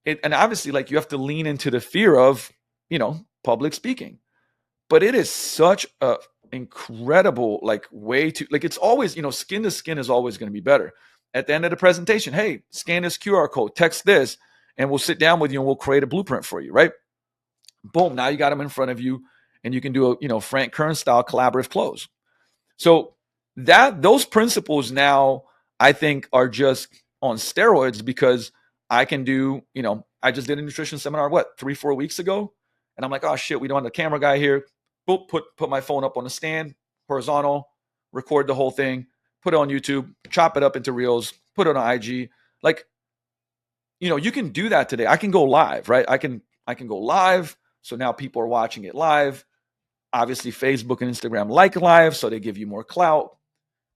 obviously, like, you have to lean into the fear of, public speaking. But it is such a incredible, like, way to, like, it's always, skin to skin is always going to be better. At the end of the presentation, hey, scan this QR code, text this, and we'll sit down with you and we'll create a blueprint for you, right? Boom, now you got them in front of you and you can do a, Frank Kern style collaborative close. So those principles now, I think, are just on steroids because I can do, I just did a nutrition seminar, 3-4 weeks ago? And I'm like, oh shit, we don't have the camera guy here. Boop, put my phone up on the stand, horizontal, record the whole thing, put it on YouTube, chop it up into reels, put it on IG. Like, you can do that today. I can go live, right? I can go live. So now people are watching it live. Obviously, Facebook and Instagram like live, so they give you more clout,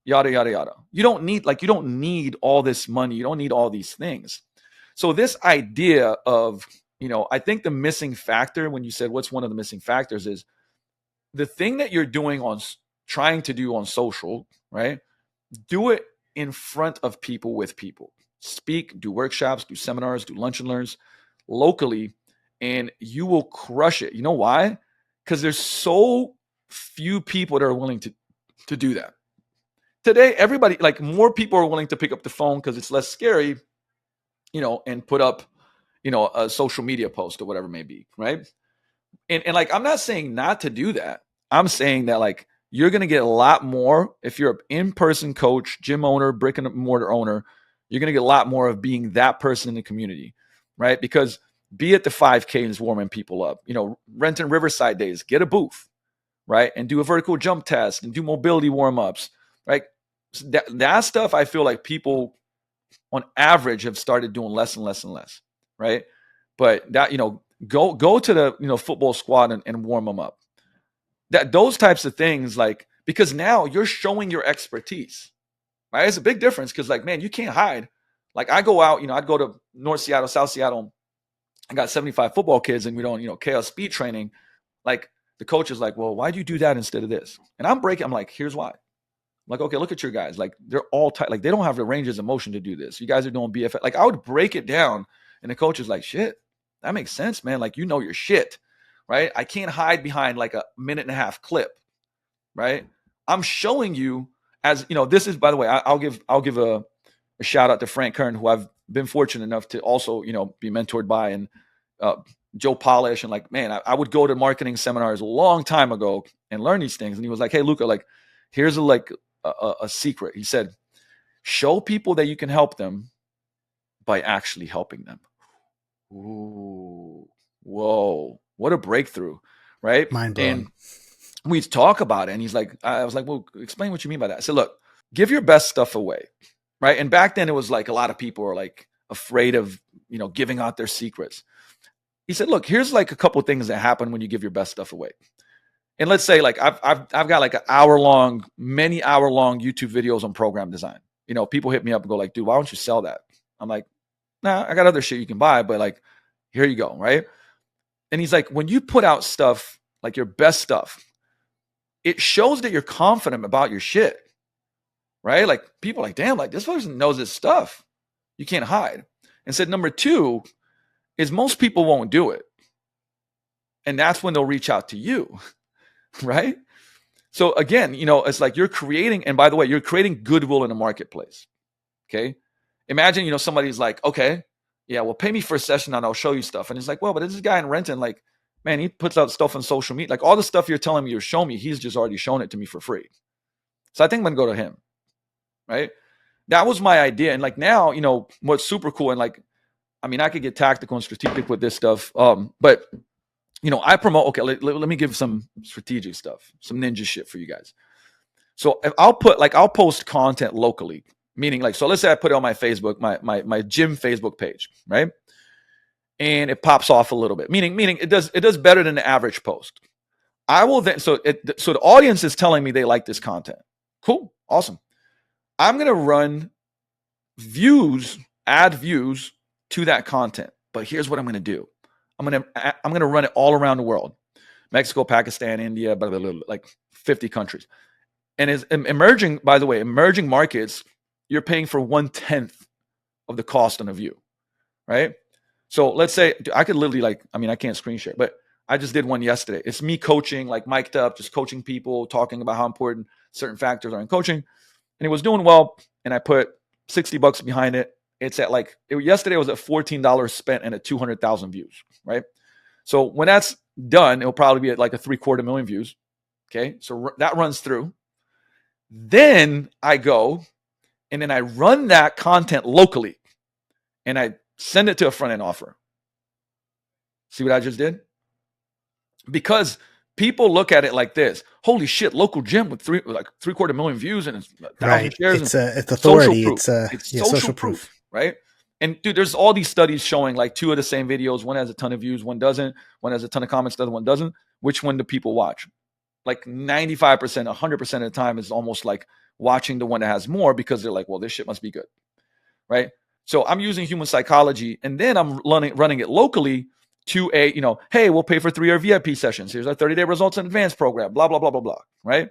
yada, yada, yada. You don't need all this money. You don't need all these things. So this idea of, I think the missing factor when you said what's one of the missing factors is the thing that you're doing trying to do on social, right? Do it in front of people with people. Speak, do workshops, do seminars, do lunch and learns locally, and you will crush it. You know why? Because there's so few people that are willing to do that. Today, everybody, like, more people are willing to pick up the phone because it's less scary, and put up, a social media post or whatever it may be, right? And like, I'm not saying not to do that. I'm saying that, like, you're going to get a lot more if you're an in-person coach, gym owner, brick and mortar owner. You're going to get a lot more of being that person in the community, right? Because be at the 5Ks warming people up, renting Riverside days, get a booth, right? And do a vertical jump test and do mobility warm-ups, right? So that stuff, I feel like people on average have started doing less and less and less, right? But that, go to the, football squad and warm them up. Those types of things, like, because now you're showing your expertise, right? It's a big difference because, like, man, you can't hide. Like, I go out, I'd go to North Seattle, South Seattle. I got 75 football kids and we don't, chaos speed training. Like, the coach is like, well, why'd you do that instead of this? And I'm like, here's why. I'm like, okay, look at your guys. Like, they're all tight. Like, they don't have the ranges of motion to do this. You guys are doing BFF. Like, I would break it down and the coach is like, shit, that makes sense, man. Like, your shit, right? I can't hide behind like a 1.5-minute clip, right? I'm showing you as, this is, by the way, I'll give a shout out to Frank Kern, who I've been fortunate enough to also, be mentored by, and Joe Polish. And like, man, I would go to marketing seminars a long time ago and learn these things. And he was like, hey, Luka, like, here's a secret. He said, show people that you can help them by actually helping them. Ooh, whoa, what a breakthrough, right? Mind blowing. And we'd talk about it. And he's like, I was like, well, explain what you mean by that. I said, look, give your best stuff away. right? And back then it was like a lot of people were like afraid of, giving out their secrets. He said, look, here's like a couple things that happen when you give your best stuff away. And let's say like I've got like many hour long YouTube videos on program design. People hit me up and go like, dude, why don't you sell that? I'm like, nah, I got other shit you can buy, but like, here you go, right? And he's like, when you put out stuff, like your best stuff, it shows that you're confident about your shit, right? Like people are like, damn, like this person knows his stuff. You can't hide. And said, number two is most people won't do it. And that's when they'll reach out to you, right? So again, it's like you're creating, and by the way, you're creating goodwill in the marketplace. Okay. Imagine, somebody's like, okay, yeah, well, pay me for a session and I'll show you stuff. And it's like, well, but this guy in Renton, like, man, he puts out stuff on social media. Like all the stuff you're telling me you're showing me, he's just already shown it to me for free. So I think I'm going to go to him. Right. That was my idea. And like now, what's super cool. And like, I mean, I could get tactical and strategic with this stuff. But I promote, okay, let me give some strategic stuff, some ninja shit for you guys. So if I'll post content locally, meaning like, so let's say I put it on my Facebook, my gym Facebook page, right? And it pops off a little bit, meaning it does better than the average post. I will then, so the audience is telling me they like this content. Cool. Awesome. I'm going to run add views to that content. But here's what I'm going to do. I'm going to run it all around the world. Mexico, Pakistan, India, blah, blah, blah, like 50 countries. And as emerging markets, you're paying for 1/10 of the cost on a view, right? So let's say I could literally I can't screen share, but I just did one yesterday. It's me coaching, like mic'd up, just coaching people, talking about how important certain factors are in coaching. And it was doing well. And I put $60 behind it. It's at yesterday was at $14 spent and at 200,000 views, right? So when that's done, it'll probably be at like a 750,000 views. Okay. So that runs through. Then I go and then I run that content locally and I send it to a front end offer. See what I just did? Because people look at it like this: holy shit, local gym with 750,000 views and 1,000 shares. It's authority. It's social proof, right? And dude, there's all these studies showing like two of the same videos. One has a ton of views, one doesn't. One has a ton of comments, the other one doesn't. Which one do people watch? Like 95%, 100% of the time is almost like watching the one that has more because they're like, well, this shit must be good, right? So I'm using human psychology and then I'm running it locally to hey, we'll pay for 3-year VIP sessions. Here's our 30-day results in advance program, blah, blah, blah, blah, blah, right?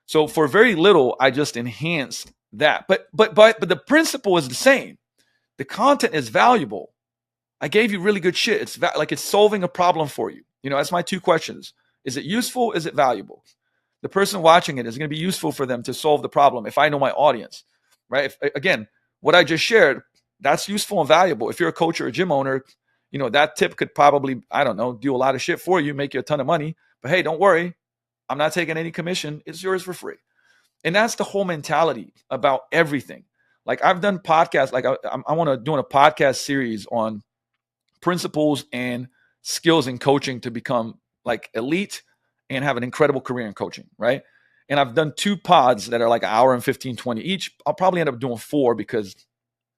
So for very little, I just enhanced that. But the principle is the same. The content is valuable. I gave you really good shit. It's it's solving a problem for you. That's my two questions. Is it useful? Is it valuable? The person watching it is going to be useful for them to solve the problem if I know my audience, right? Again, what I just shared, that's useful and valuable. If you're a coach or a gym owner, that tip could probably, I don't know, do a lot of shit for you, make you a ton of money. But hey, don't worry. I'm not taking any commission. It's yours for free. And that's the whole mentality about everything. Like I've done podcasts, like I want to do a podcast series on principles and skills in coaching to become like elite and have an incredible career in coaching, right? And I've done 2 pods that are like an hour and 15, 20 each. I'll probably end up doing 4 because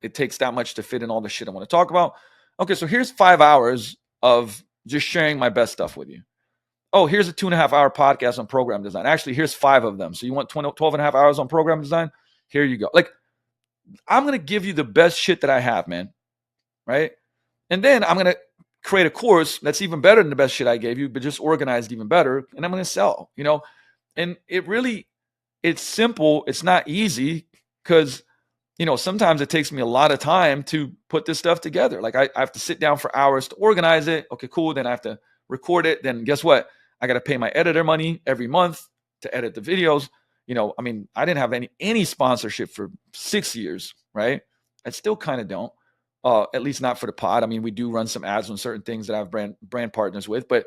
it takes that much to fit in all the shit I want to talk about. Okay, so here's 5 hours of just sharing my best stuff with you. Oh, here's a 2.5-hour podcast on program design. Actually, here's 5 of them. So you want 12.5 hours on program design? Here you go. Like, I'm going to give you the best shit that I have, man. Right? And then I'm going to create a course that's even better than the best shit I gave you, but just organized even better. And I'm going to sell, and it's simple. It's not easy because, sometimes it takes me a lot of time to put this stuff together. Like I have to sit down for hours to organize it. Okay, cool. Then I have to record it. Then guess what? I got to pay my editor money every month to edit the videos. I didn't have any sponsorship for 6 years, right? I still kind of don't. At least not for the pod. We do run some ads on certain things that I have brand partners with. But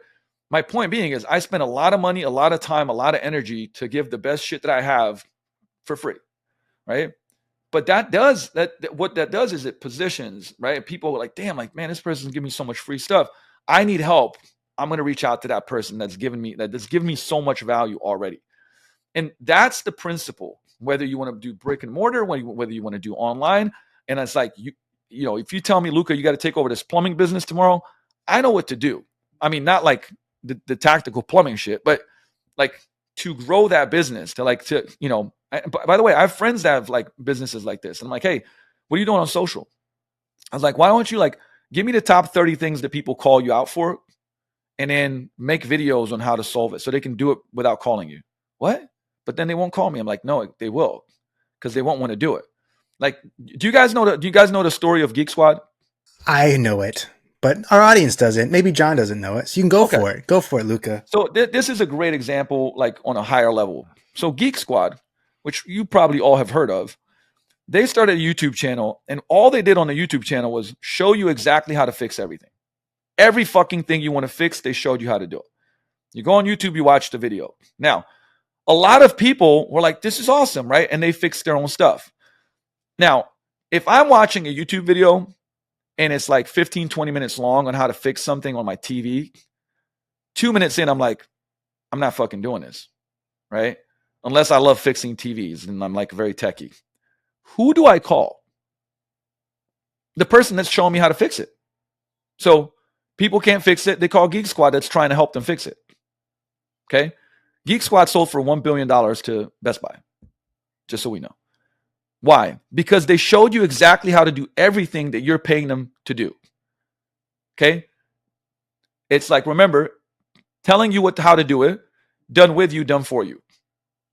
my point being is I spend a lot of money, a lot of time, a lot of energy to give the best shit that I have for free, right? But what that does is it positions, right? People are like, damn, like, man, this person's giving me so much free stuff. I need help. I'm going to reach out to that person that's given me so much value already. And that's the principle. whether you want to do brick and mortar, whether you want to do online. And it's like, if you tell me, Luka, you got to take over this plumbing business tomorrow, I know what to do. I mean, not like the tactical plumbing shit, but like to grow that business by the way, I have friends that have like businesses like this. And I'm like, hey, what are you doing on social? I was like, why don't you like give me the top 30 things that people call you out for and then make videos on how to solve it so they can do it without calling you. What? But then they won't call me. I'm like, no, they will, because they won't want to do it. Like, do you guys know the story of Geek Squad? I know it, but our audience doesn't. Maybe John doesn't know it. So you can go Okay. for it. Go for it, Luka. So this is a great example, like on a higher level. So Geek Squad, which you probably all have heard of, they started a YouTube channel, and all they did on the YouTube channel was show you exactly how to fix everything. Every fucking thing you want to fix, they showed you how to do it. You go on YouTube, you watch the video. Now, a lot of people were like, this is awesome, right? And they fixed their own stuff. Now, if I'm watching a YouTube video and it's like 15, 20 minutes long on how to fix something on my TV, 2 minutes in, I'm like, I'm not fucking doing this, right? Unless I love fixing TVs and I'm like very techie. Who do I call? The person that's showing me how to fix it. So people can't fix it. They call Geek Squad that's trying to help them fix it. Okay? Geek Squad sold for $1 billion to Best Buy, just so we know. Why? Because they showed you exactly how to do everything that you're paying them to do. Okay? It's like, remember, telling you how to do it, done with you, done for you.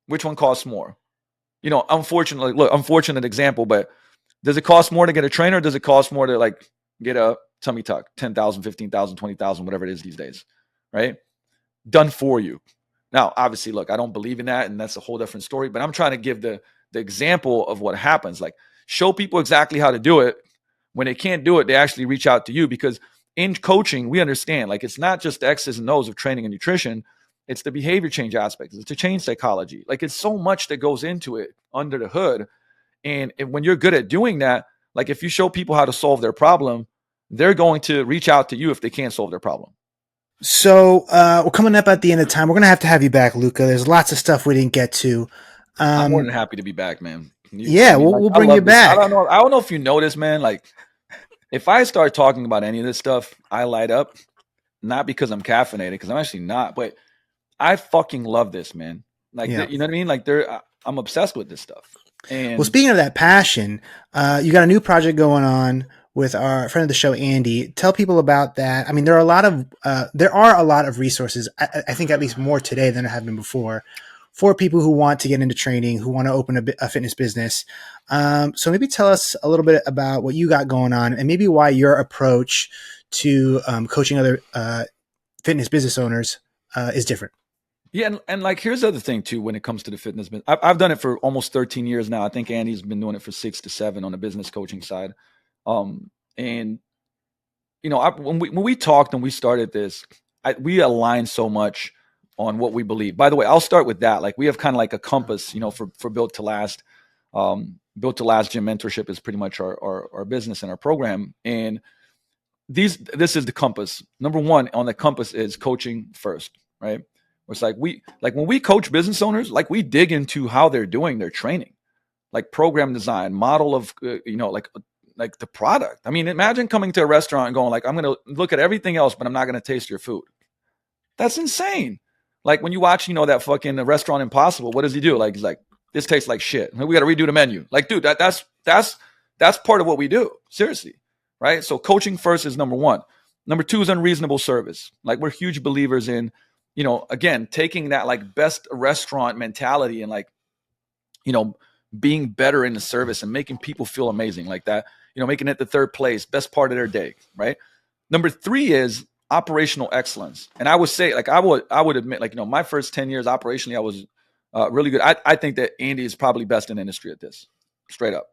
Which one costs more? Unfortunate example, but does it cost more to get a trainer? Or does it cost more to like get a tummy tuck, 10,000, 15,000, 20,000, whatever it is these days, right? Done for you. Now, obviously, look, I don't believe in that, and that's a whole different story, but I'm trying to give the example of what happens. Like, show people exactly how to do it. When they can't do it, they actually reach out to you, because in coaching, we understand, like, it's not just the X's and O's of training and nutrition. It's the behavior change aspects. It's the change psychology. Like, it's so much that goes into it under the hood. And when you're good at doing that, like if you show people how to solve their problem, they're going to reach out to you if they can't solve their problem. So we're coming up at the end of time. We're going to have you back, Luka. There's lots of stuff we didn't get to. I'm more than happy to be back, man. We'll bring you back. I don't know if you notice, man. Like, if I start talking about any of this stuff, I light up. Not because I'm caffeinated, because I'm actually not, but I fucking love this, man. Like, you know what I mean? Like, I'm obsessed with this stuff. And well, speaking of that passion, you got a new project going on with our friend of the show, Andy. Tell people about that. I mean, there are a lot of resources. I think at least more today than there have been before, for people who want to get into training, who want to open a fitness business. So maybe tell us a little bit about what you got going on, and maybe why your approach to coaching other fitness business owners is different. Yeah, and like, here's the other thing too. When it comes to the fitness business, I've done it for almost 13 years now. I think Andy's been doing it for 6 to 7 on the business coaching side. And when we talked and we started this, we aligned so much on what we believe. By the way, I'll start with that. Like, we have kind of like a compass, for Built to Last. Built to Last Gym Mentorship is pretty much our business and our program. And this is the compass. Number one on the compass is coaching first, right? It's like when we coach business owners, like, we dig into how they're doing their training, like program design, model of, like the product. I mean, imagine coming to a restaurant and going like, I'm going to look at everything else, but I'm not going to taste your food. That's insane. Like, when you watch, that fucking Restaurant Impossible, what does he do? Like, he's like, this tastes like shit. We got to redo the menu. Like, dude, that's part of what we do. Seriously. Right. So coaching first is number one. Number two is unreasonable service. Like, we're huge believers in, again, taking that like best restaurant mentality and like, being better in the service and making people feel amazing like that, making it the third place, best part of their day. Right. Number three is operational excellence. And I would say, like, I would admit, like, my first 10 years operationally, I was really good. I think that Andy is probably best in the industry at this, straight up.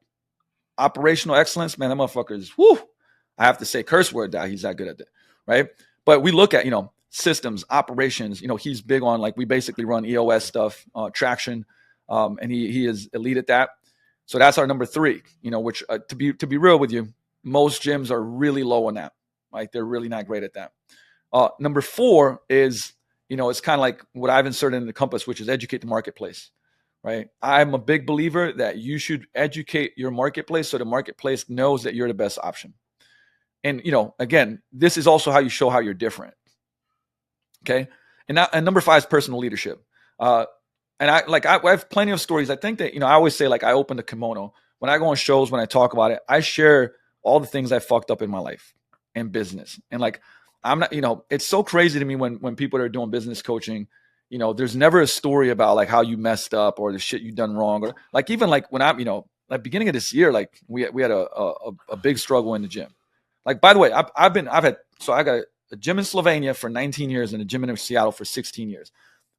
Operational excellence, man, that motherfucker is, whoo, I have to say curse word that he's that good at that. Right. But we look at, systems, operations, he's big on, like, we basically run EOS stuff, traction. And he is elite at that. So that's our number three, which to be real with you, most gyms are really low on that. Like, they're really not great at that. Number four is, it's kind of like what I've inserted in the compass, which is educate the marketplace, right? I'm a big believer that you should educate your marketplace so the marketplace knows that you're the best option. And, again, this is also how you show how you're different. Okay. And number 5 is personal leadership. And I have plenty of stories. I think that, I always say, like, I open the kimono when I go on shows, when I talk about it, I share all the things I fucked up in my life and business. And like, I'm not, it's so crazy to me when people are doing business coaching, there's never a story about like how you messed up or the shit you done wrong. Or like, even like when I'm, like beginning of this year, like we had a big struggle in the gym. Like, by the way, I got a gym in Slovenia for 19 years and a gym in Seattle for 16 years.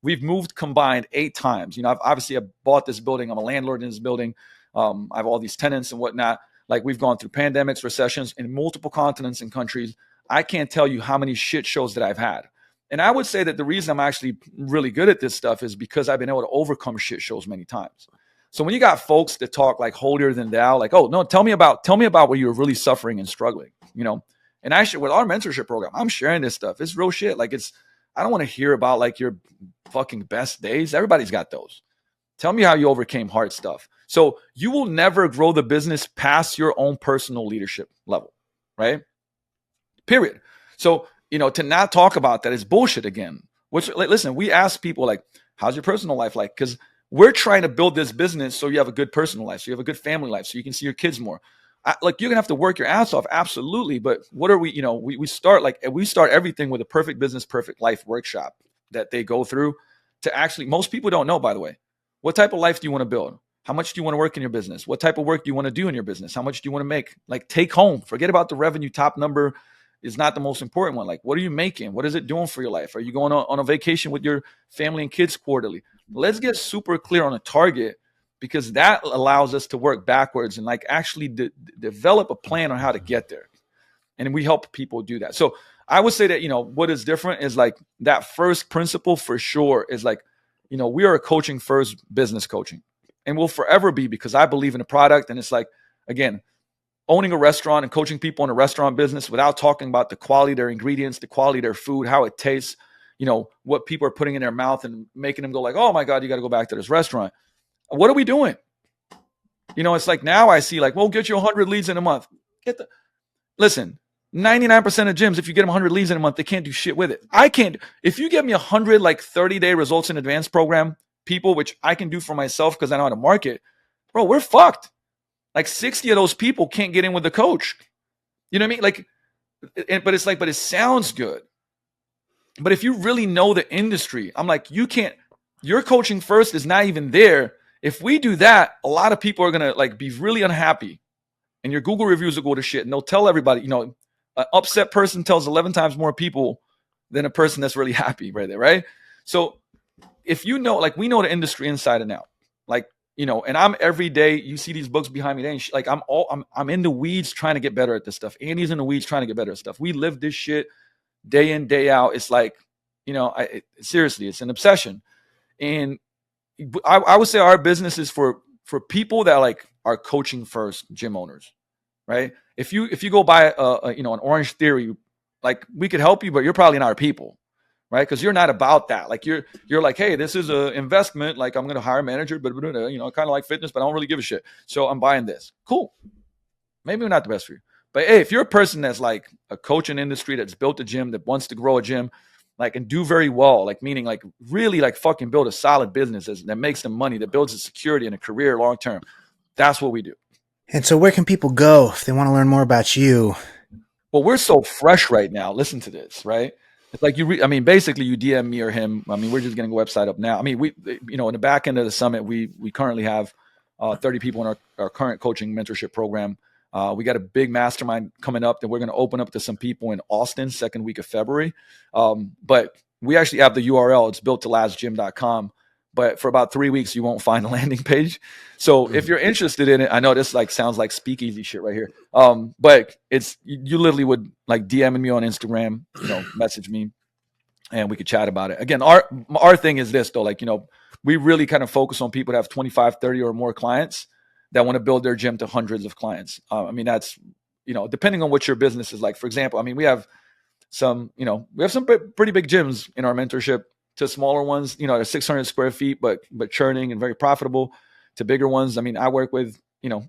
We've moved combined 8 times. I've bought this building. I'm a landlord in this building. I have all these tenants and whatnot. Like, we've gone through pandemics, recessions in multiple continents and countries. I can't tell you how many shit shows that I've had. And I would say that the reason I'm actually really good at this stuff is because I've been able to overcome shit shows many times. So when you got folks that talk like holier than thou, like, oh no, tell me about where you're really suffering and struggling, And with our mentorship program, I'm sharing this stuff. It's real shit. Like, I don't want to hear about like your fucking best days. Everybody's got those. Tell me how you overcame hard stuff. So you will never grow the business past your own personal leadership level, right? Period. So, to not talk about that is bullshit again. Listen, we ask people like, how's your personal life like? Because we're trying to build this business so you have a good personal life, so you have a good family life, so you can see your kids more. You're gonna have to work your ass off, absolutely. But what are we? We start everything with a perfect business, perfect life workshop that they go through to actually. Most people don't know, by the way, what type of life do you want to build? How much do you want to work in your business? What type of work do you want to do in your business? How much do you want to make? Like, take home. Forget about the revenue. Top number is not the most important one. Like, what are you making? What is it doing for your life? Are you going on a vacation with your family and kids quarterly? Let's get super clear on a target, because that allows us to work backwards and like actually develop a plan on how to get there. And we help people do that. So I would say that, what is different is like that first principle for sure is like, we are a coaching first business coaching, and will forever be, because I believe in the product. And it's like, again, owning a restaurant and coaching people in a restaurant business without talking about the quality of their ingredients, the quality of their food, how it tastes, what people are putting in their mouth and making them go like, oh my God, you got to go back to this restaurant. What are we doing? It's like, now I see like, we'll get you 100 leads in a month. Listen, 99% of gyms, if you get them 100 leads in a month, they can't do shit with it. I can't. If you give me 100 like 30-day results in advance program people, which I can do for myself because I know how to market, bro, we're fucked. Like 60 of those people can't get in with the coach. You know what I mean? Like, but it sounds good. But if you really know the industry, I'm like, you can't. Your coaching first is not even there. If we do that, a lot of people are gonna like be really unhappy, and your Google reviews will go to shit. And they'll tell everybody, an upset person tells 11 times more people than a person that's really happy, right there, right? So if like, we know the industry inside and out, like, and I'm every day, you see these books behind me, like I'm in the weeds trying to get better at this stuff. Andy's in the weeds trying to get better at stuff. We live this shit day in, day out. It's like, seriously, it's an obsession. And I would say our business is for people that like are coaching first gym owners, right? If you go buy an Orange Theory, like, we could help you, but you're probably not our people, right? Because you're not about that. Like, you're like, hey, this is an investment. Like, I'm going to hire a manager, but kind of like fitness, but I don't really give a shit. So I'm buying this. Cool. Maybe we're not the best for you. But hey, if you're a person that's like a coaching industry that's built a gym, that wants to grow a gym, like, and do very well, like, meaning like really like fucking build a solid business that makes them money, that builds a security and a career long term, that's what we do. And so where can people go if they want to learn more about you? Well, we're so fresh right now. Listen to this, right? It's like basically you DM me or him. We're just getting a website up now. We, in the back end of the summit, we currently have 30 people in our current coaching mentorship program. We got a big mastermind coming up that we're going to open up to some people in Austin, second week of February. But we actually have the URL. It's builttolastgym.com. But for about 3 weeks, you won't find a landing page. So if you're interested in it, I know this like sounds like speakeasy shit right here. But it's, you literally would like DM me on Instagram, message me, and we could chat about it. Again, our thing is this though, like, we really kind of focus on people that have 25, 30 or more clients that want to build their gym to hundreds of clients. That's, depending on what your business is like. For example, we have some pretty big gyms in our mentorship to smaller ones, you know, they're 600 square feet, but churning and very profitable, to bigger ones. I mean, I work with, you know,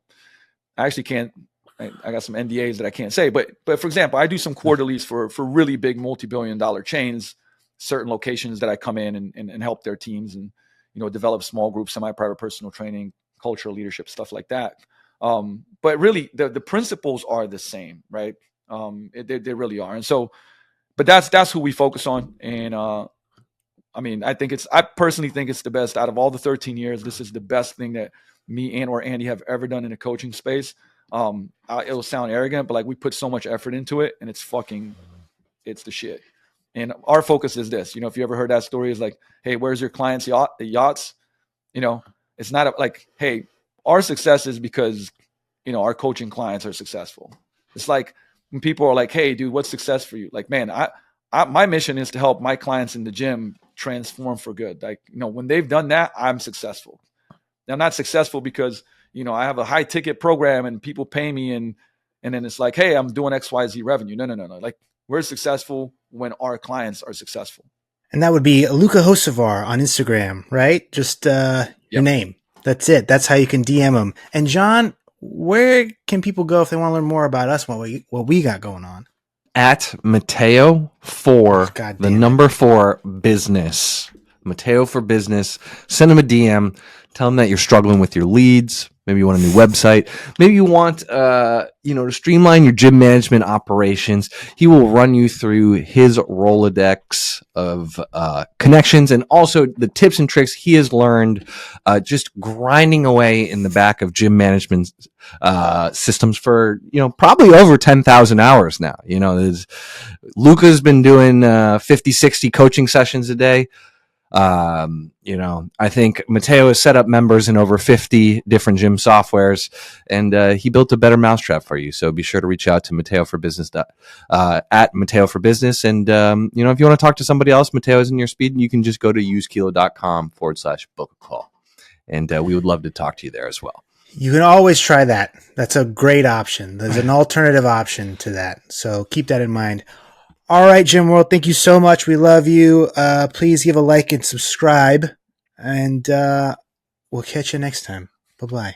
I actually can't. I got some NDAs that I can't say, but for example, I do some quarterlies for really big multi-billion-dollar chains, certain locations that I come in and help their teams and, you know, develop small groups, semi-private personal training, cultural leadership, stuff like that. But really, the principles are the same, right? They really are, and so, but that's who we focus on, and I mean, I personally think it's the best out of all the 13 years. This is the best thing that me and or Andy have ever done in the coaching space. It'll sound arrogant, but like we put so much effort into it, and it's the shit. And our focus is this. You know, if you ever heard that story, is like, hey, where's your client's yachts? You know, it's not like, hey, our success is because, you know, our coaching clients are successful. It's like when people are like, hey, dude, what's success for you? Like, man, my mission is to help my clients in the gym transform for good. Like, you know, when they've done that, I'm successful. I'm not successful because, you know, I have a high ticket program and people pay me and then it's like, hey, I'm doing XYZ revenue. No. Like, we're successful when our clients are successful. And that would be Luka Hosevar on Instagram, right? Just your name. That's it. That's how you can DM him. And John, where can people go if they want to learn more about us, what we got going on? At Mateo for the number 4 business. Mateo for business. Send him a DM. Tell him that you're struggling with your leads. Maybe you want a new website. Maybe you want, to streamline your gym management operations. He will run you through his Rolodex of connections and also the tips and tricks he has learned just grinding away in the back of gym management systems for, probably over 10,000 hours now. Luka's been doing 50, 60 coaching sessions a day. I think Mateo has set up members in over 50 different gym softwares, and he built a better mousetrap for you. So be sure to reach out to Mateo for Business at Mateo for Business. And, if you want to talk to somebody else, Mateo is in your speed, and you can just go to usekilo.com/book a call. And we would love to talk to you there as well. You can always try that. That's a great option. There's an alternative option to that. So keep that in mind. All right, Gym World, thank you so much. We love you. Please give a like and subscribe, and we'll catch you next time. Bye-bye.